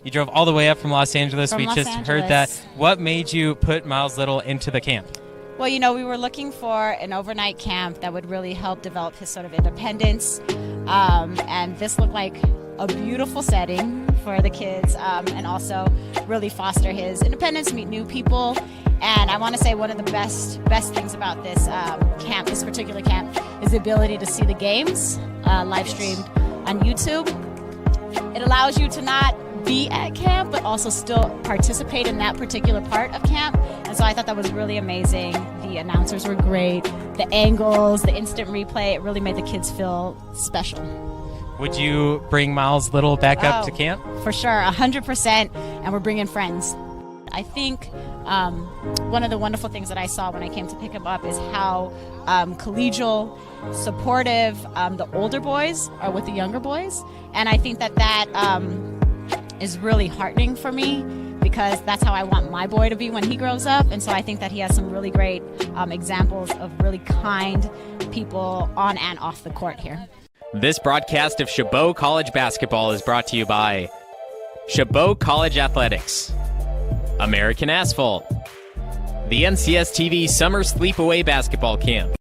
You drove all the way up from Los Angeles. We just heard that. What made you put Miles Little into the camp? Well, we were looking for an overnight camp that would really help develop his sort of independence. And this looked like a beautiful setting for the kids, and also really foster his independence, meet new people. And I want to say one of the best things about this camp, this particular camp, is the ability to see the games live streamed on YouTube. It allows you to not be at camp, but also still participate in that particular part of camp. And so I thought that was really amazing. The announcers were great. The angles, the instant replay, it really made the kids feel special. Would you bring Miles Little back up to camp? For sure, 100%, and we're bringing friends. I think one of the wonderful things that I saw when I came to pick him up is how collegial, supportive the older boys are with the younger boys. And I think that is really heartening for me, because that's how I want my boy to be when he grows up. And so I think that he has some really great examples of really kind people on and off the court here. This broadcast of Chabot College Basketball is brought to you by Chabot College Athletics, American Asphalt, the NCS TV Summer Sleepaway Basketball Camp.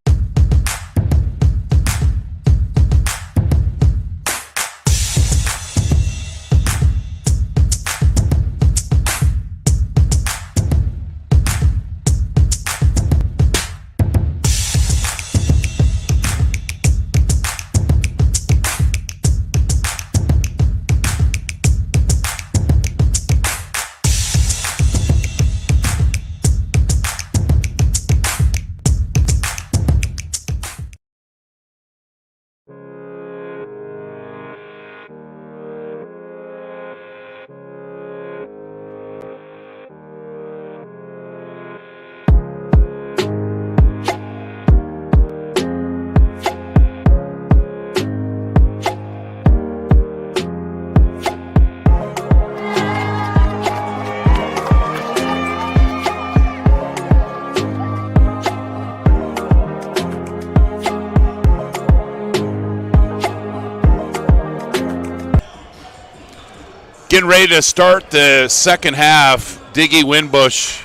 Getting ready to start the second half. Diggy Winbush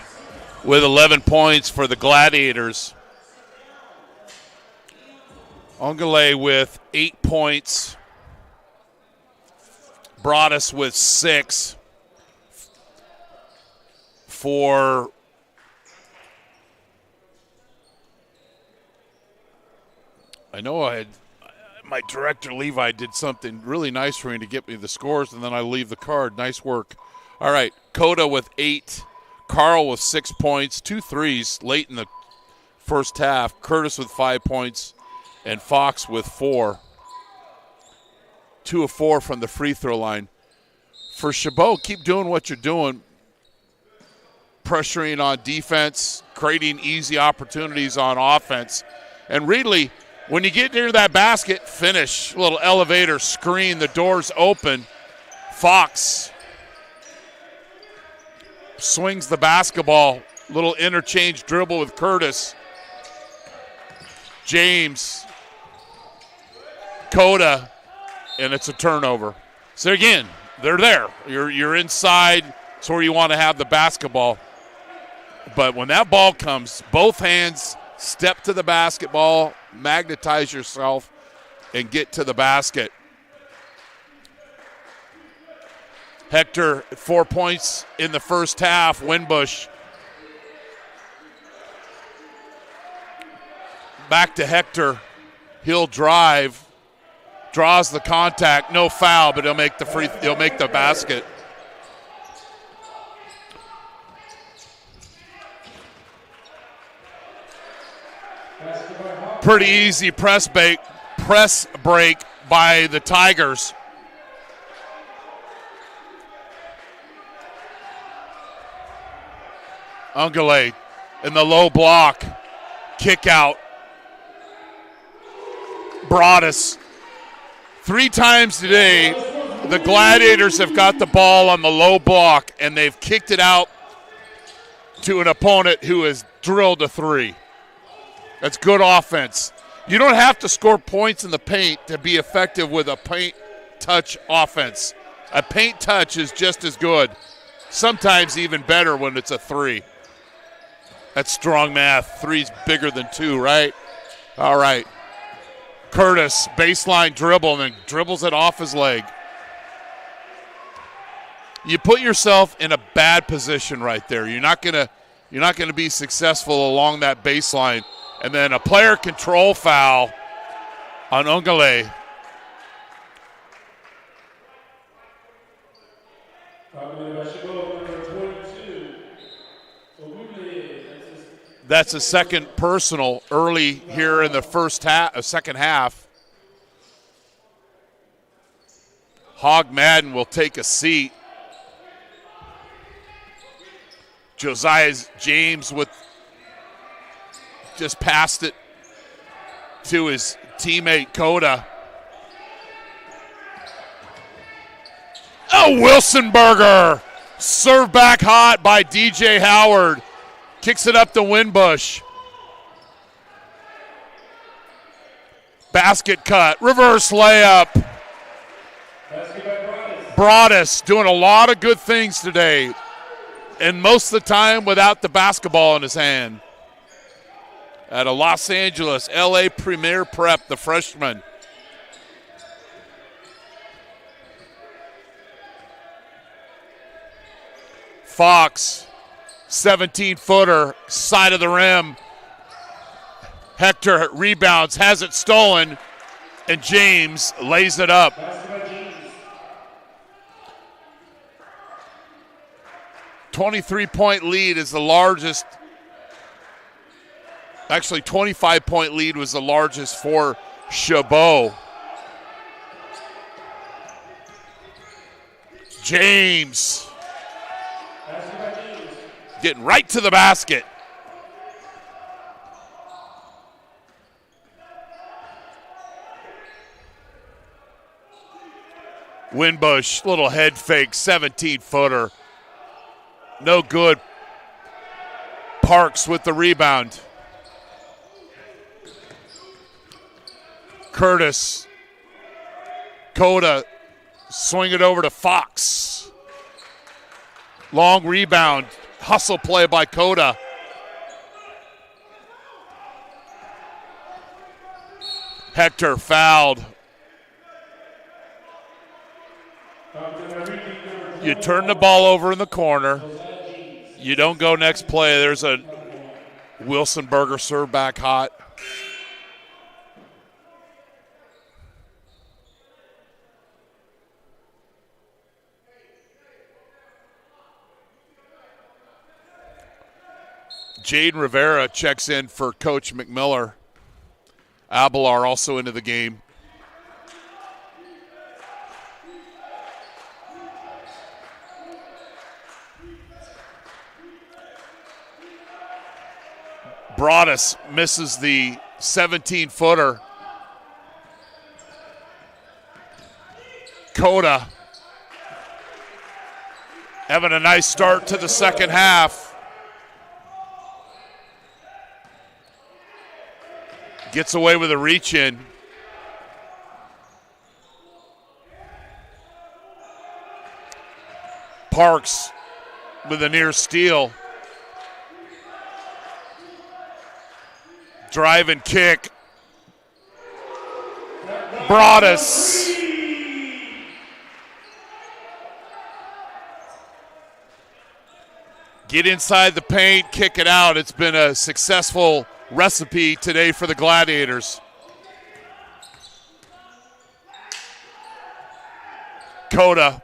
with 11 points for the Gladiators. Ongale with 8 points. Broadus with 6 for I know my director Levi did something really nice for me to get me the scores, and then I leave the card. Nice work. All right, Coda with 8, Carl with 6 points, 2 threes late in the first half, Curtis with 5 points, and Fox with 4. 2 of 4 from the free throw line. For Chabot, keep doing what you're doing, pressuring on defense, creating easy opportunities on offense. And Reedley, when you get near that basket, finish. A little elevator screen, the door's open. Fox swings the basketball. Little interchange dribble with Curtis. James, Coda, and it's a turnover. So again, they're there. You're inside. It's where you want to have the basketball. But when that ball comes, both hands step to the basketball, magnetize yourself, and get to the basket. Hector, 4 points in the first half. Winbush. Back to Hector. He'll drive. Draws the contact. No foul, but he'll make the basket. Pretty easy press break by the Tigers. Ongale in the low block. Kick out. Broadus. 3 times today, the Gladiators have got the ball on the low block, and they've kicked it out to an opponent who has drilled a 3. That's good offense. You don't have to score points in the paint to be effective with a paint touch offense. A paint touch is just as good, sometimes even better when it's a 3. That's strong math. 3's bigger than 2, right? All right. Curtis, baseline dribble, and then dribbles it off his leg. You put yourself in a bad position right there. You're not gonna be successful along that baseline. And then a player control foul on Ongale. That's a second personal early here in the second half. Hog Madden will take a seat. Josiah James with just passed it to his teammate Coda. Oh, Wilsonberger! Served back hot by DJ Howard. Kicks it up to Winbush. Basket cut. Reverse layup. Broadus doing a lot of good things today. And most of the time without the basketball in his hand. At a Los Angeles, LA Premier Prep, the freshman. Fox, 17-footer, side of the rim. Hector rebounds, has it stolen, and James lays it up. 23-point lead is the largest. Actually, 25-point lead was the largest for Chabot. James getting right to the basket. Winbush, little head fake, 17-footer. No good. Parks with the rebound. Curtis. Coda swing it over to Fox. Long rebound. Hustle play by Coda. Hector fouled. You turn the ball over in the corner. You don't go next play. There's a Wilson Berger serve back hot. Jaden Rivera checks in for Coach McMiller. Abelar also into the game. Broadus misses the 17-footer. Coda having a nice start to the second half. Gets away with a reach in. Parks with a near steal. Drive and kick. Broadus. Get inside the paint, kick it out. It's been a successful recipe today for the Gladiators. Coda.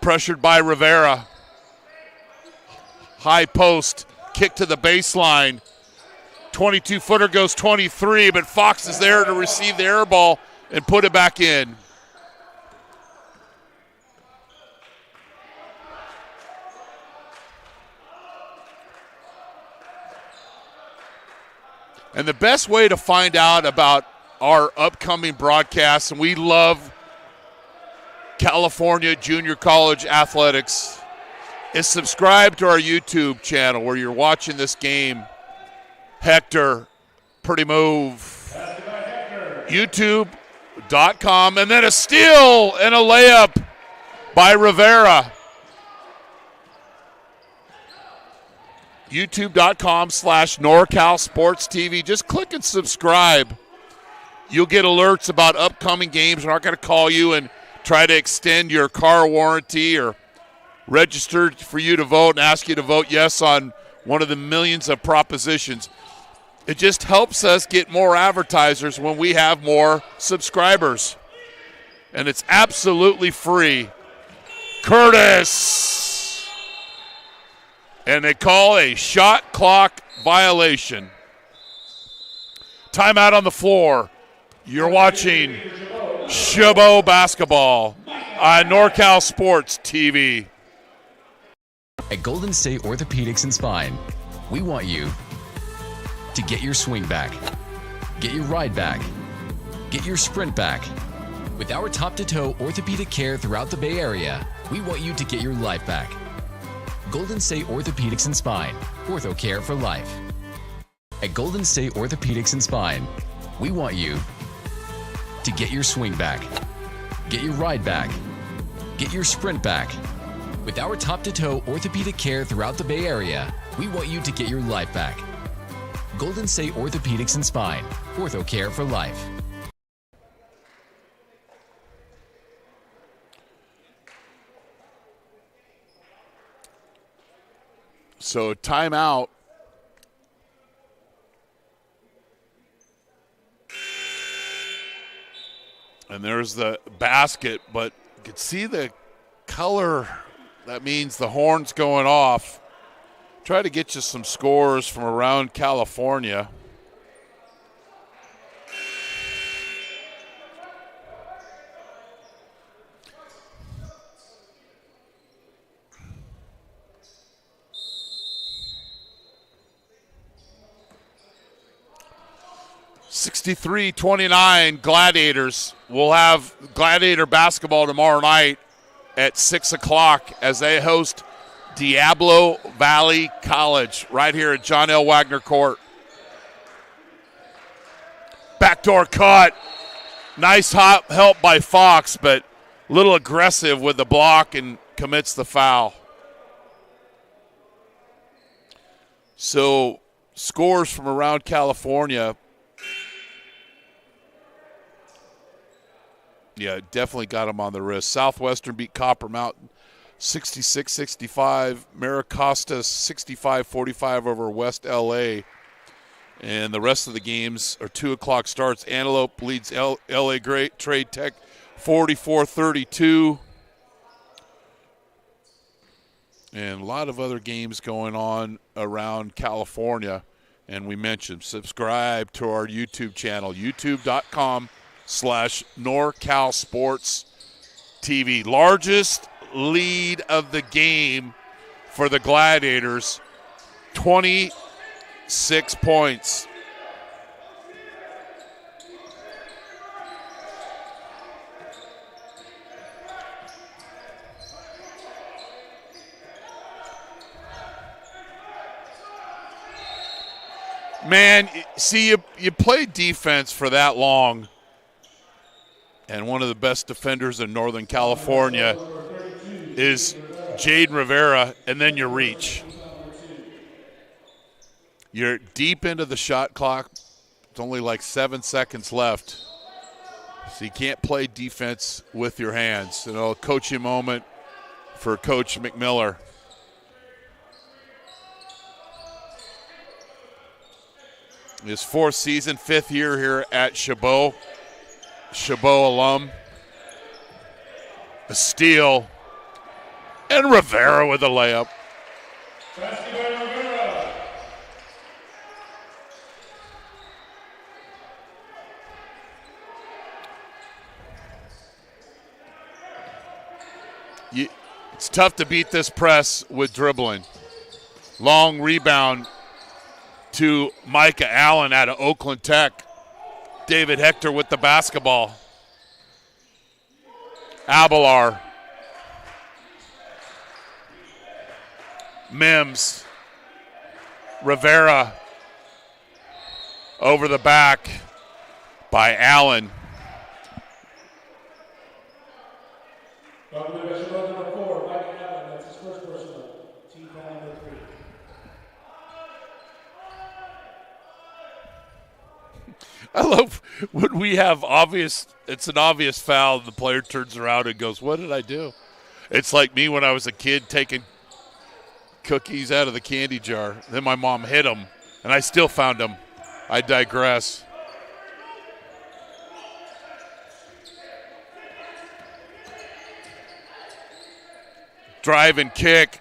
Pressured by Rivera. High post. Kick to the baseline. 22-footer goes 23, but Fox is there to receive the air ball and put it back in. And the best way to find out about our upcoming broadcasts, and we love California Junior College Athletics, is subscribe to our YouTube channel where you're watching this game. Hector, pretty move. YouTube.com, and then a steal and a layup by Rivera. YouTube.com/NorCal Sports TV. Just click and subscribe. You'll get alerts about upcoming games. We're not going to call you and try to extend your car warranty or register for you to vote and ask you to vote yes on one of the millions of propositions. It just helps us get more advertisers when we have more subscribers. And it's absolutely free. Curtis! And they call a shot clock violation. Timeout on the floor. You're watching Chabot Basketball on NorCal Sports TV. At Golden State Orthopedics and Spine, we want you to get your swing back, get your ride back, get your sprint back. With our top-to-toe orthopedic care throughout the Bay Area, we want you to get your life back. Golden State Orthopedics and Spine, ortho care for life. At Golden State Orthopedics and Spine, we want you to get your swing back, get your ride back, get your sprint back. With our top-to-toe orthopedic care throughout the Bay Area, we want you to get your life back. Golden State Orthopedics and Spine, ortho care for life. So timeout. And there's the basket, but you can see the color. That means the horn's going off. Try to get you some scores from around California. (63-29) Gladiators. We'll have Gladiator basketball tomorrow night at 6 o'clock as they host Diablo Valley College right here at John L. Wagner Court. Backdoor cut. Nice help by Fox, but little aggressive with the block and commits the foul. So scores from around California. Yeah, definitely got them on the wrist. Southwestern beat Copper Mountain 66-65. Maricosta 65-45 over West LA. And the rest of the games are 2 o'clock starts. Antelope leads LA Great Trade Tech 44-32. And a lot of other games going on around California. And we mentioned, subscribe to our YouTube channel, youtube.com/NorCal Sports TV. Largest lead of the game for the Gladiators, 26 points. Man, see, you play defense for that long, and one of the best defenders in Northern California is Jaden Rivera, and then you reach. You're deep into the shot clock. It's only like 7 seconds left. So you can't play defense with your hands. A coaching moment for Coach McMiller. His 4th season, 5th year here at Chabot. Chabot alum. A steal. And Rivera with a layup. It's tough to beat this press with dribbling. Long rebound to Micah Allen out of Oakland Tech. David Hector with the basketball. Abelar. Mims. Rivera. Over the back by Allen. I love when we have it's an obvious foul, and the player turns around and goes, "What did I do?" It's like me when I was a kid taking cookies out of the candy jar. Then my mom hit them, and I still found them. I digress. Drive and kick.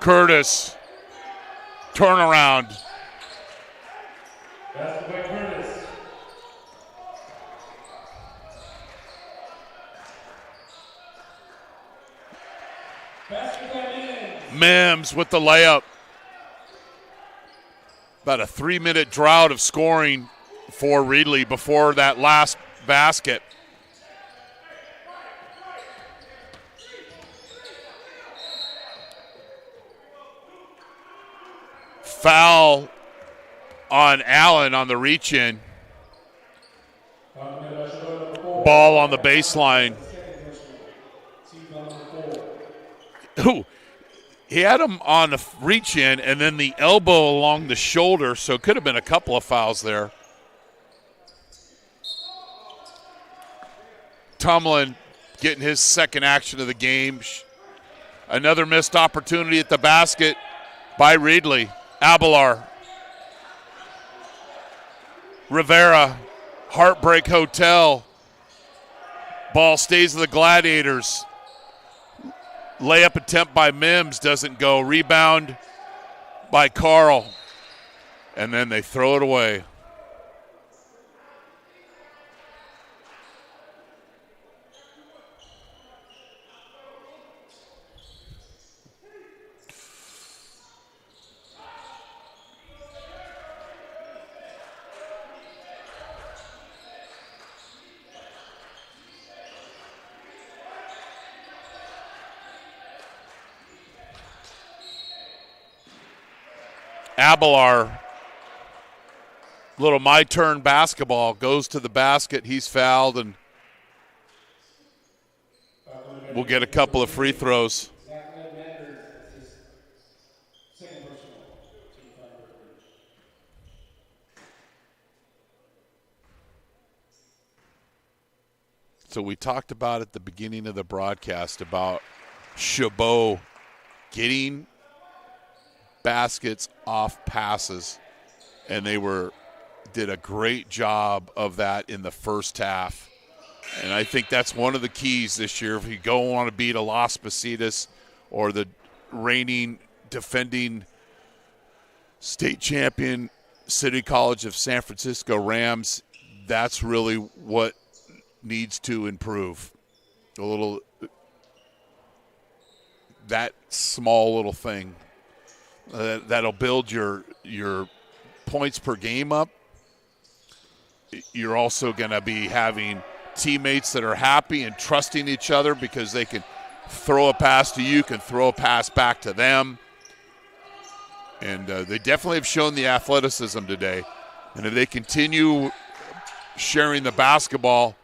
Curtis. Turnaround. Mims with the layup. About a 3-minute drought of scoring for Reedley before that last basket. Foul on Allen on the reach-in. Ball on the baseline. Ooh, he had him on the reach-in and then the elbow along the shoulder, so it could have been a couple of fouls there. Tumlin getting his second action of the game. Another missed opportunity at the basket by Reedley. Abelar. Rivera. Heartbreak Hotel. Ball stays with the Gladiators. Layup attempt by Mims doesn't go. Rebound by Carl. And then they throw it away. Abelar Little my turn basketball, goes to the basket. He's fouled, and we'll get a couple of free throws. So we talked about at the beginning of the broadcast about Chabot getting baskets off passes, and they did a great job of that in the first half. And I think that's one of the keys this year. If you go want to beat a Las Positas or the reigning defending state champion City College of San Francisco Rams, that's really what needs to improve. That small little thing that'll build your points per game up. You're also going to be having teammates that are happy and trusting each other because they can throw a pass to you, can throw a pass back to them. And they definitely have shown the athleticism today. And if they continue sharing the basketball,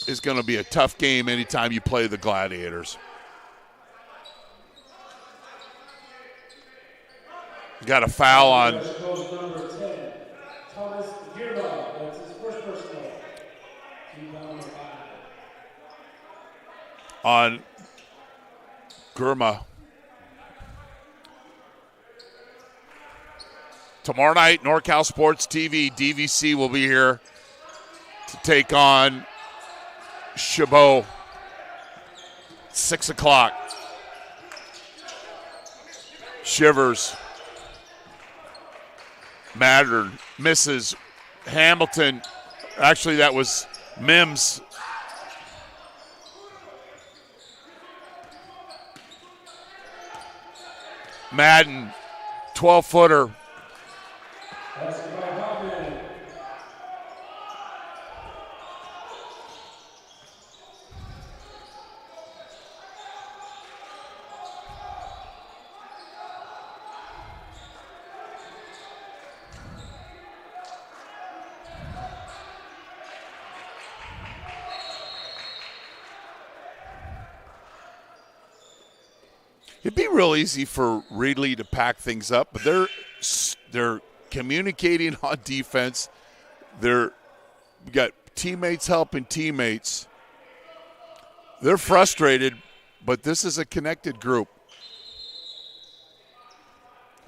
it's going to be a tough game anytime you play the Gladiators. Got a foul on Gurma. Tomorrow night, NorCal Sports TV, DVC will be here to take on Chabot. 6 o'clock. Shivers. Mattern misses. Hamilton. Actually, that was Mims. Madden, 12-footer. It'd be real easy for Reedley to pack things up, but they're communicating on defense. We got teammates helping teammates. They're frustrated, but this is a connected group.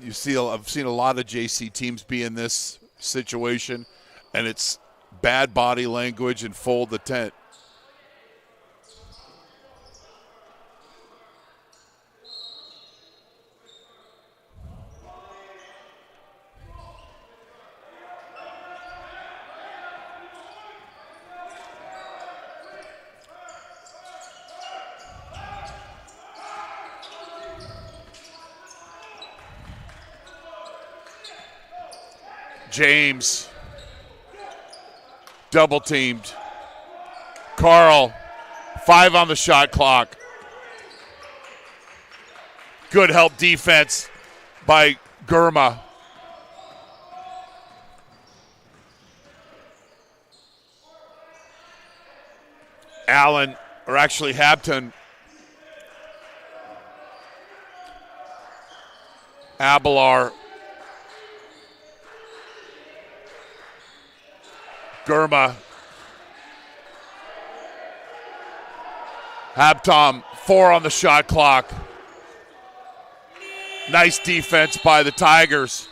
I've seen a lot of JC teams be in this situation, and it's bad body language and fold the tent. James, double teamed. Carl, 5 on the shot clock. Good help defense by Gurma. Allen, or actually Habton. Abelar. Gurma. Habtom, 4 on the shot clock. Nice defense by the Tigers.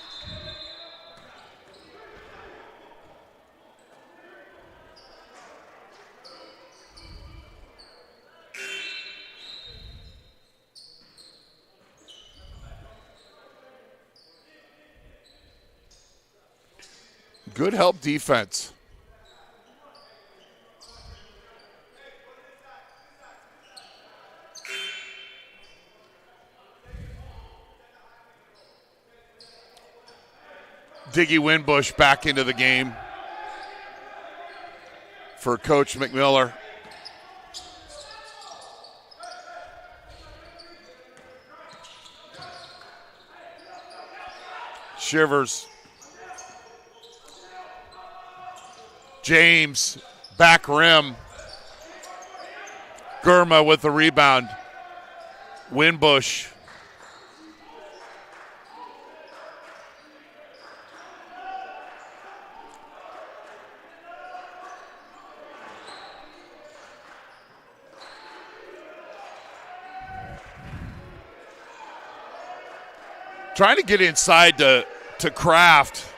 Good help defense. Diggy Winbush back into the game for Coach McMiller. Shivers James, back rim. Gurma with the rebound. Winbush. Trying to get inside to Kraft.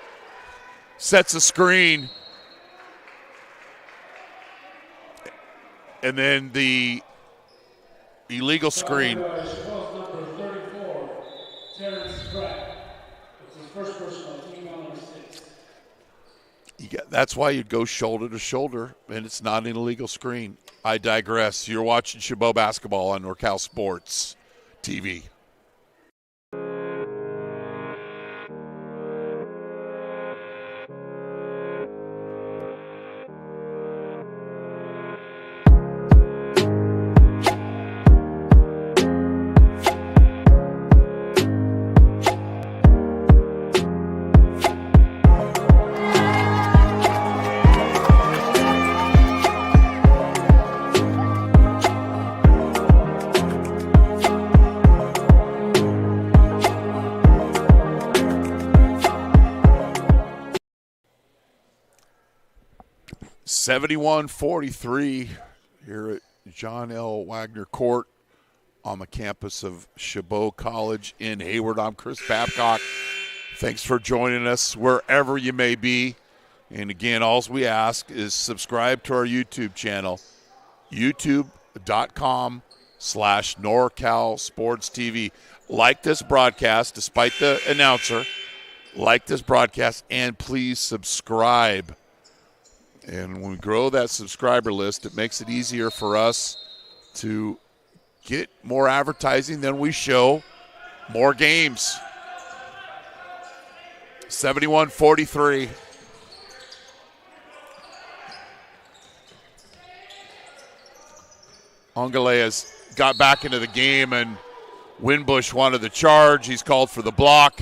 Sets a screen. And then the illegal screen. Number 34, Terrence Pratt. It's his first personal, team number 6. That's why you'd go shoulder to shoulder, and it's not an illegal screen. I digress. You're watching Chabot basketball on NorCal Sports TV. (71-43) here at John L. Wagner Court on the campus of Chabot College in Hayward. I'm Chris Babcock. Thanks for joining us wherever you may be. And again, all we ask is subscribe to our YouTube channel, youtube.com/NorCal Sports TV. Like this broadcast, despite the announcer. Like this broadcast, and please subscribe. And when we grow that subscriber list, it makes it easier for us to get more advertising than we show more games. 71-43. Ongale has got back into the game, and Winbush wanted the charge. He's called for the block.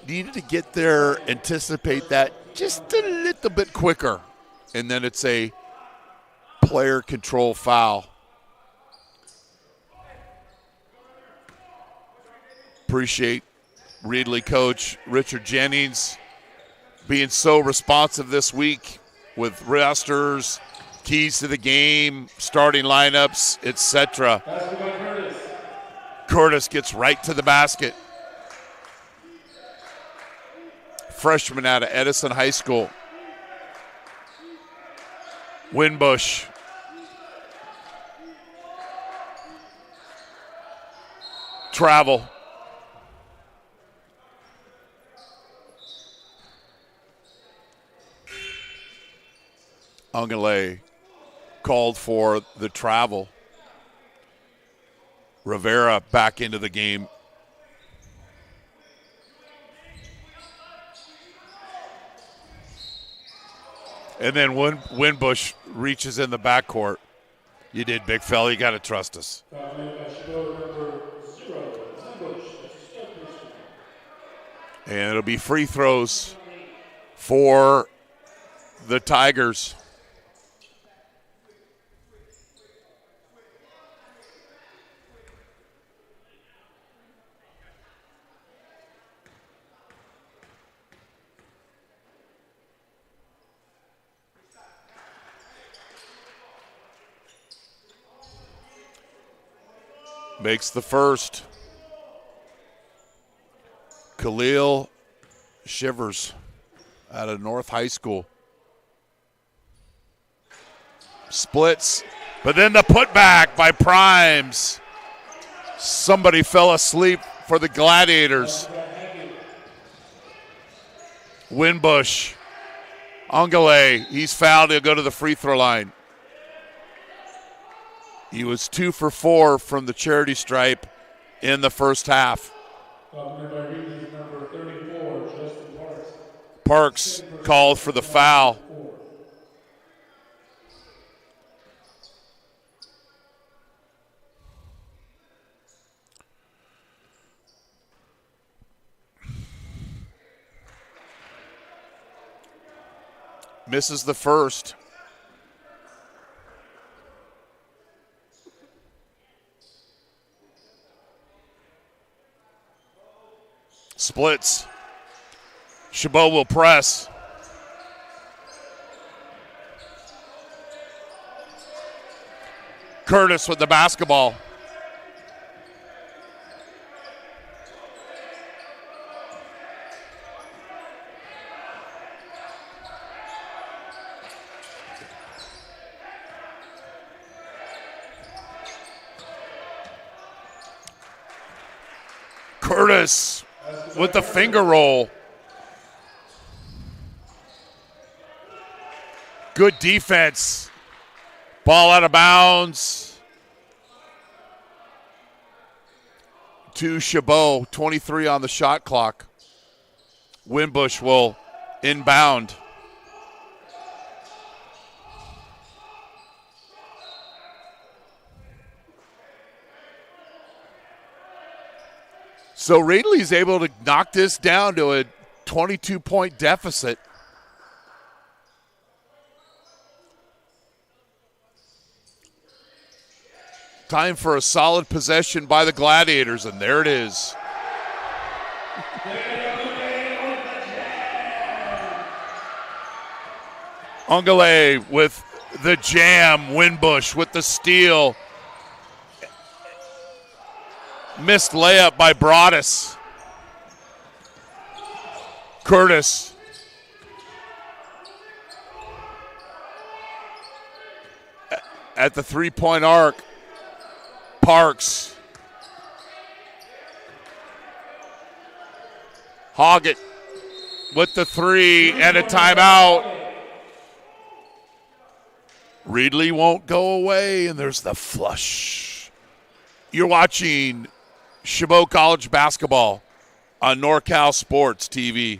Needed to get there, anticipate that just a little bit quicker, and then it's a player control foul. Appreciate Reedley coach Richard Jennings being so responsive this week with rosters, keys to the game, starting lineups, etc. Curtis gets right to the basket. Freshman out of Edison High School. Winbush. Travel. Ongale called for the travel. Rivera back into the game. And then Winbush reaches in the backcourt. You did, big fella. You got to trust us. And it'll be free throws for the Tigers. Makes the first. Khalil Shivers out of North High School. Splits, but then the putback by Primes. Somebody fell asleep for the Gladiators. Winbush. Ongale, he's fouled. He'll go to the free throw line. He was 2 for 4 from the charity stripe in the first half. Parks called for the foul. Misses the first. Splits. Chabot will press. Curtis with the basketball. Curtis with the finger roll. Good defense. Ball out of bounds to Chabot. 23 on the shot clock. Winbush will inbound. So Reedley's able to knock this down to a 22-point deficit. Time for a solid possession by the Gladiators, and there it is. Ungale with the jam. Winbush with the steal. Missed layup by Broadus. Curtis. At the three-point arc. Parks. Hoggett with the three and a timeout. Reedley won't go away, and there's the flush. You're watching Chabot College basketball on NorCal Sports TV.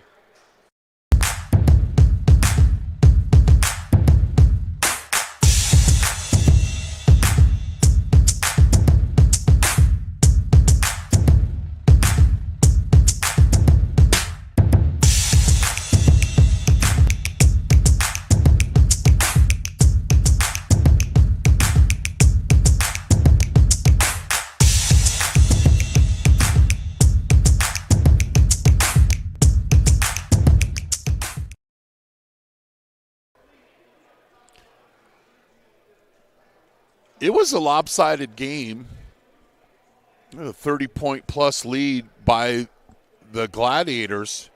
It was a lopsided game. A 30-point plus lead by the Gladiators.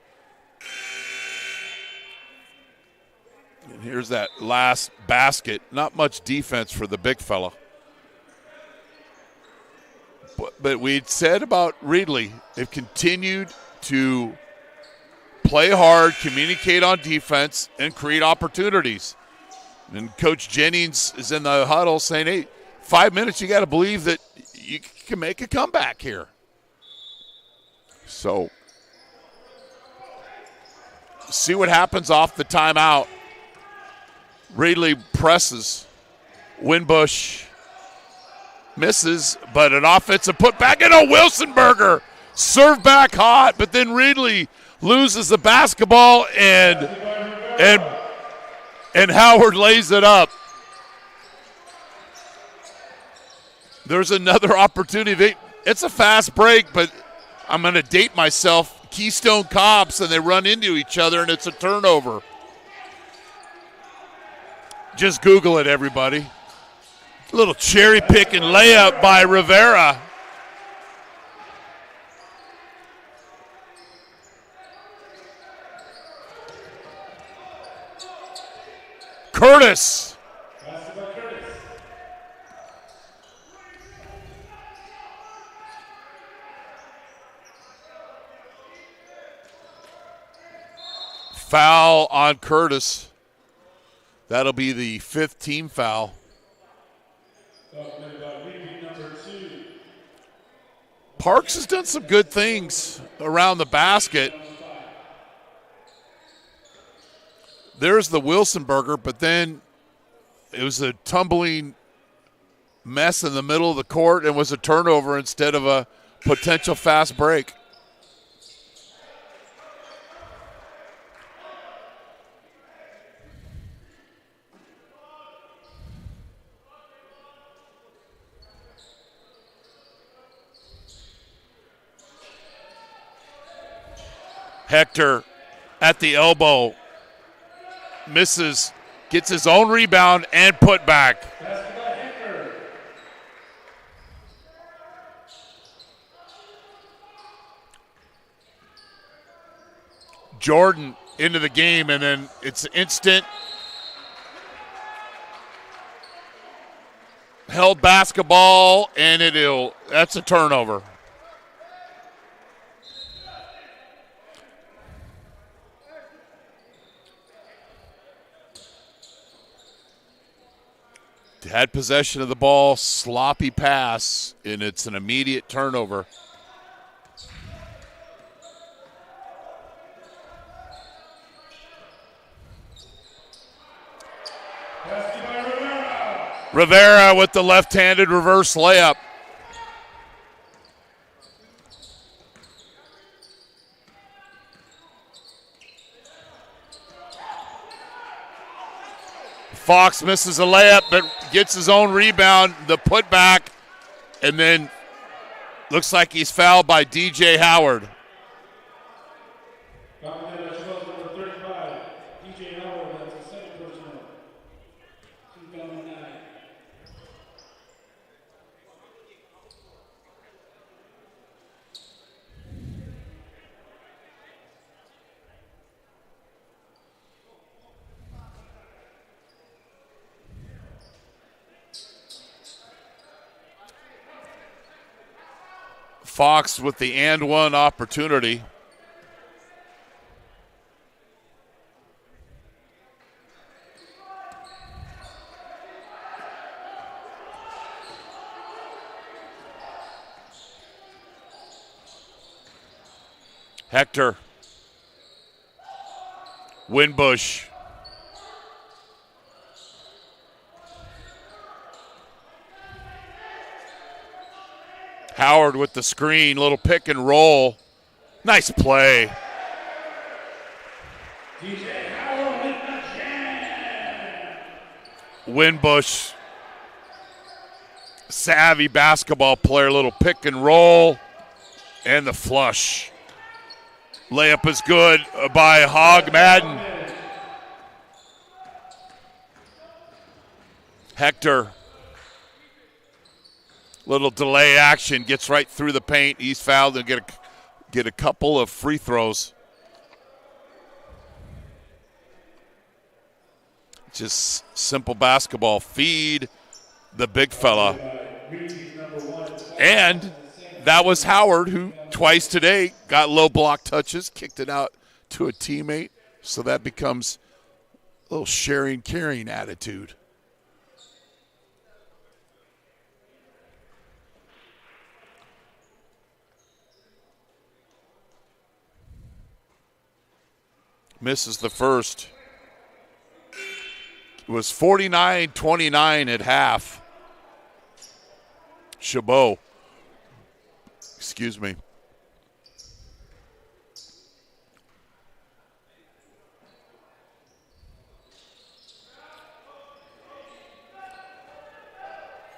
And here's that last basket. Not much defense for the big fella. But we'd said about Reedley, they've continued to play hard, communicate on defense, and create opportunities. And Coach Jennings is in the huddle saying, hey, 5 minutes, you got to believe that you can make a comeback here. So, see what happens off the timeout. Reedley presses. Winbush misses, but an offensive putback and a Wilsonberger. Serve back hot, but then Reedley loses the basketball and Howard lays it up. There's another opportunity. It's a fast break, but I'm going to date myself. Keystone Cops, and they run into each other, and it's a turnover. Just Google it, everybody. A little cherry-picking layup by Rivera. Curtis. Foul on Curtis. That'll be the fifth team foul. Parks has done some good things around the basket. There's the Wilsonberger, but then it was a tumbling mess in the middle of the court and was a turnover instead of a potential fast break. Hector at the elbow. Misses. Gets his own rebound and put back. Jordan into the game, and then it's instant. Held basketball, and that's a turnover. Had possession of the ball, sloppy pass, and it's an immediate turnover. Rivera with the left-handed reverse layup. Fox misses a layup, but gets his own rebound, the putback, and then looks like he's fouled by DJ Howard. Fox with the and one opportunity. Hector. Winbush. Howard with the screen, little pick and roll. Nice play. DJ Howard with the jam. Winbush, savvy basketball player, little pick and roll, and the flush. Layup is good by Hog Madden. Hector. Little delay action, gets right through the paint. He's fouled and get a couple of free throws. Just simple basketball. Feed the big fella. And that was Howard, who twice today got low block touches, kicked it out to a teammate. So that becomes a little sharing, carrying attitude. Misses the first. It was 49-29 at half. Chabot. Excuse me.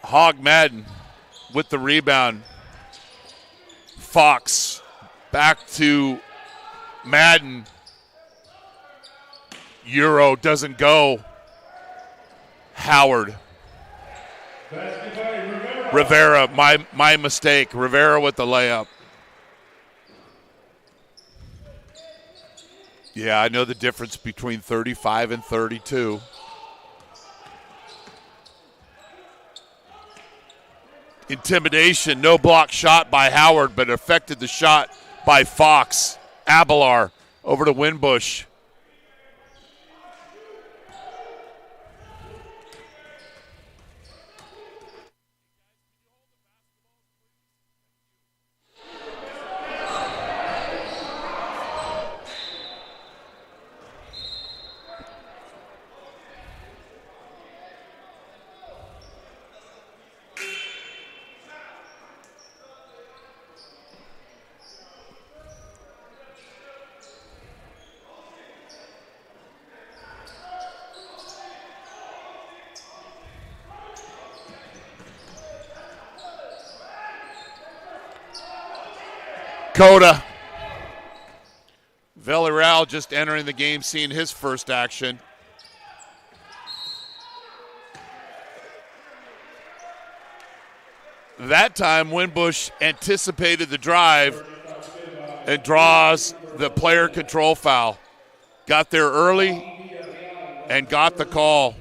Hog Madden with the rebound. Fox back to Madden. Euro doesn't go. Howard. Rivera, my mistake. Rivera with the layup. Yeah, I know the difference between 35 and 32. Intimidation, no block shot by Howard, but affected the shot by Fox. Abelar over to Winbush. Coda. Al just entering the game, seeing his first action. That time, Winbush anticipated the drive and draws the player control foul. Got there early and got the call.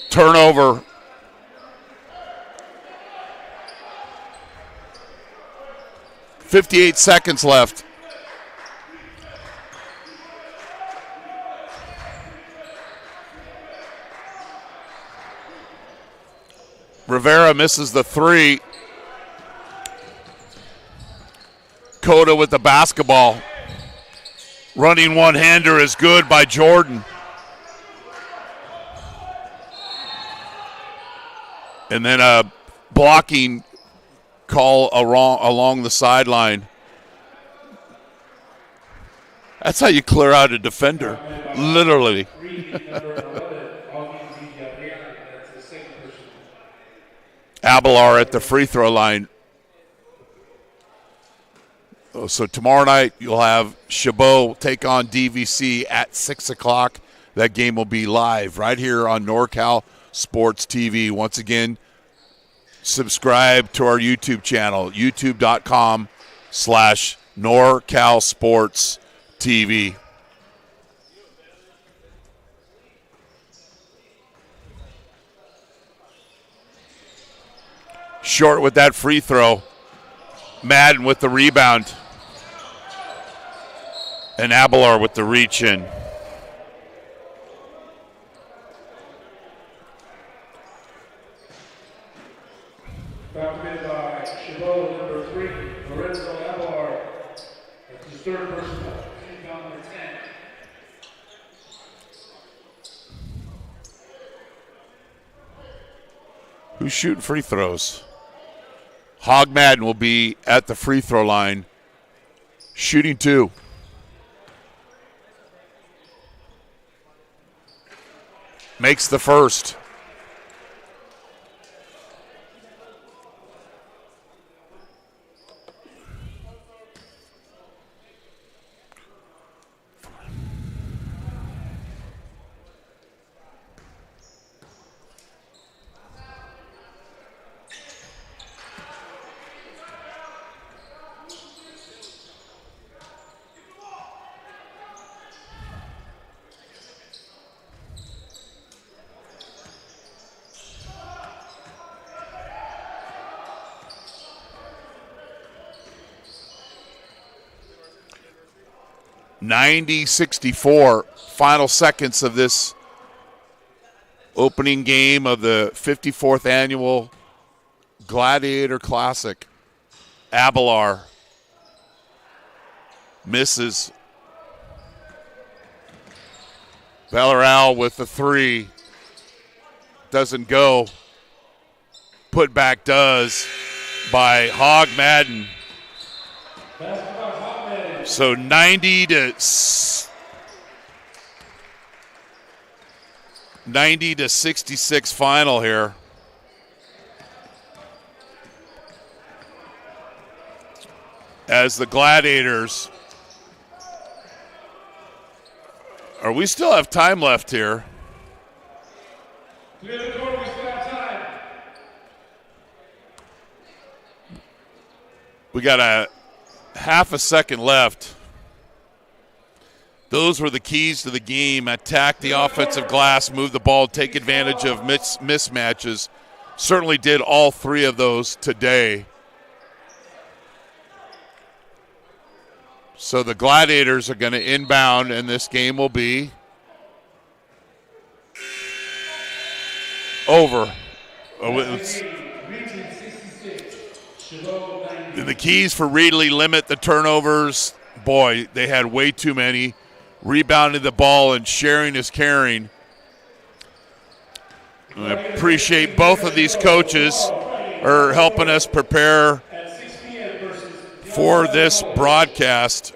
Turnover. .58 seconds left. Rivera misses the three. Cota with the basketball. Running one-hander is good by Jordan. And then a blocking call along the sideline. That's how you clear out a defender, literally. Abelar at the free throw line. So tomorrow night you'll have Chabot take on DVC at 6 o'clock. That game will be live right here on NorCal Sports TV. Once again, subscribe to our YouTube channel, youtube.com/NorCal Sports TV. Short with that free throw. Madden with the rebound. And Abelar with the reach in. Foul committed by Chabot, number 3, Lorenzo Abelar. That's his third personal. Foul number 10. Who's shooting free throws? Hog Madden will be at the free throw line, shooting 2. Makes the first. .90-64, final seconds of this opening game of the 54th annual Gladiator Classic. Abelar misses. Villarreal with the 3. Doesn't go. Put back does by Hog Madden. So 90-66 final here. As the Gladiators, we still have time left here. Clear the court, we still have time. We got a half a second left. Those were the keys to the game. Attack the offensive glass, move the ball, take advantage of mismatches. Certainly did all 3 of those today. So the Gladiators are going to inbound, and this game will be over. The keys for Reedley: limit the turnovers. Boy, they had way too many. Rebounding the ball and sharing is caring. I appreciate both of these coaches are helping us prepare for this broadcast.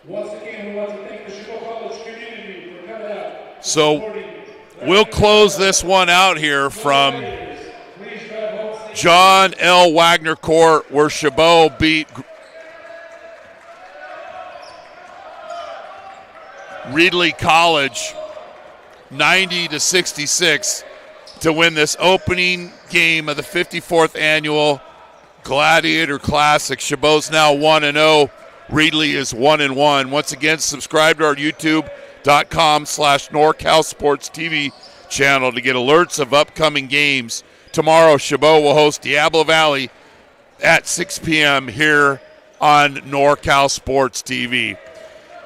So we'll close this one out here from John L. Wagner Court, where Chabot beat Reedley College 90-66 to win this opening game of the 54th annual Gladiator Classic. Chabot's now 1-0. Reedley is 1-1. Once again, subscribe to our YouTube.com/NorCal Sports TV channel to get alerts of upcoming games. Tomorrow, Chabot will host Diablo Valley at 6 p.m. here on NorCal Sports TV.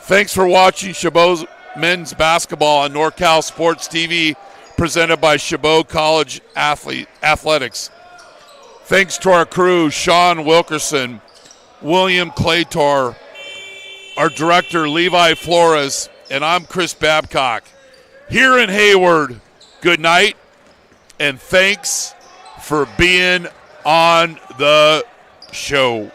Thanks for watching Chabot's men's basketball on NorCal Sports TV, presented by Chabot College Athletics. Thanks to our crew, Sean Wilkerson, William Claytor, our director, Levi Flores, and I'm Chris Babcock. Here in Hayward, good night, and thanks for being on the show.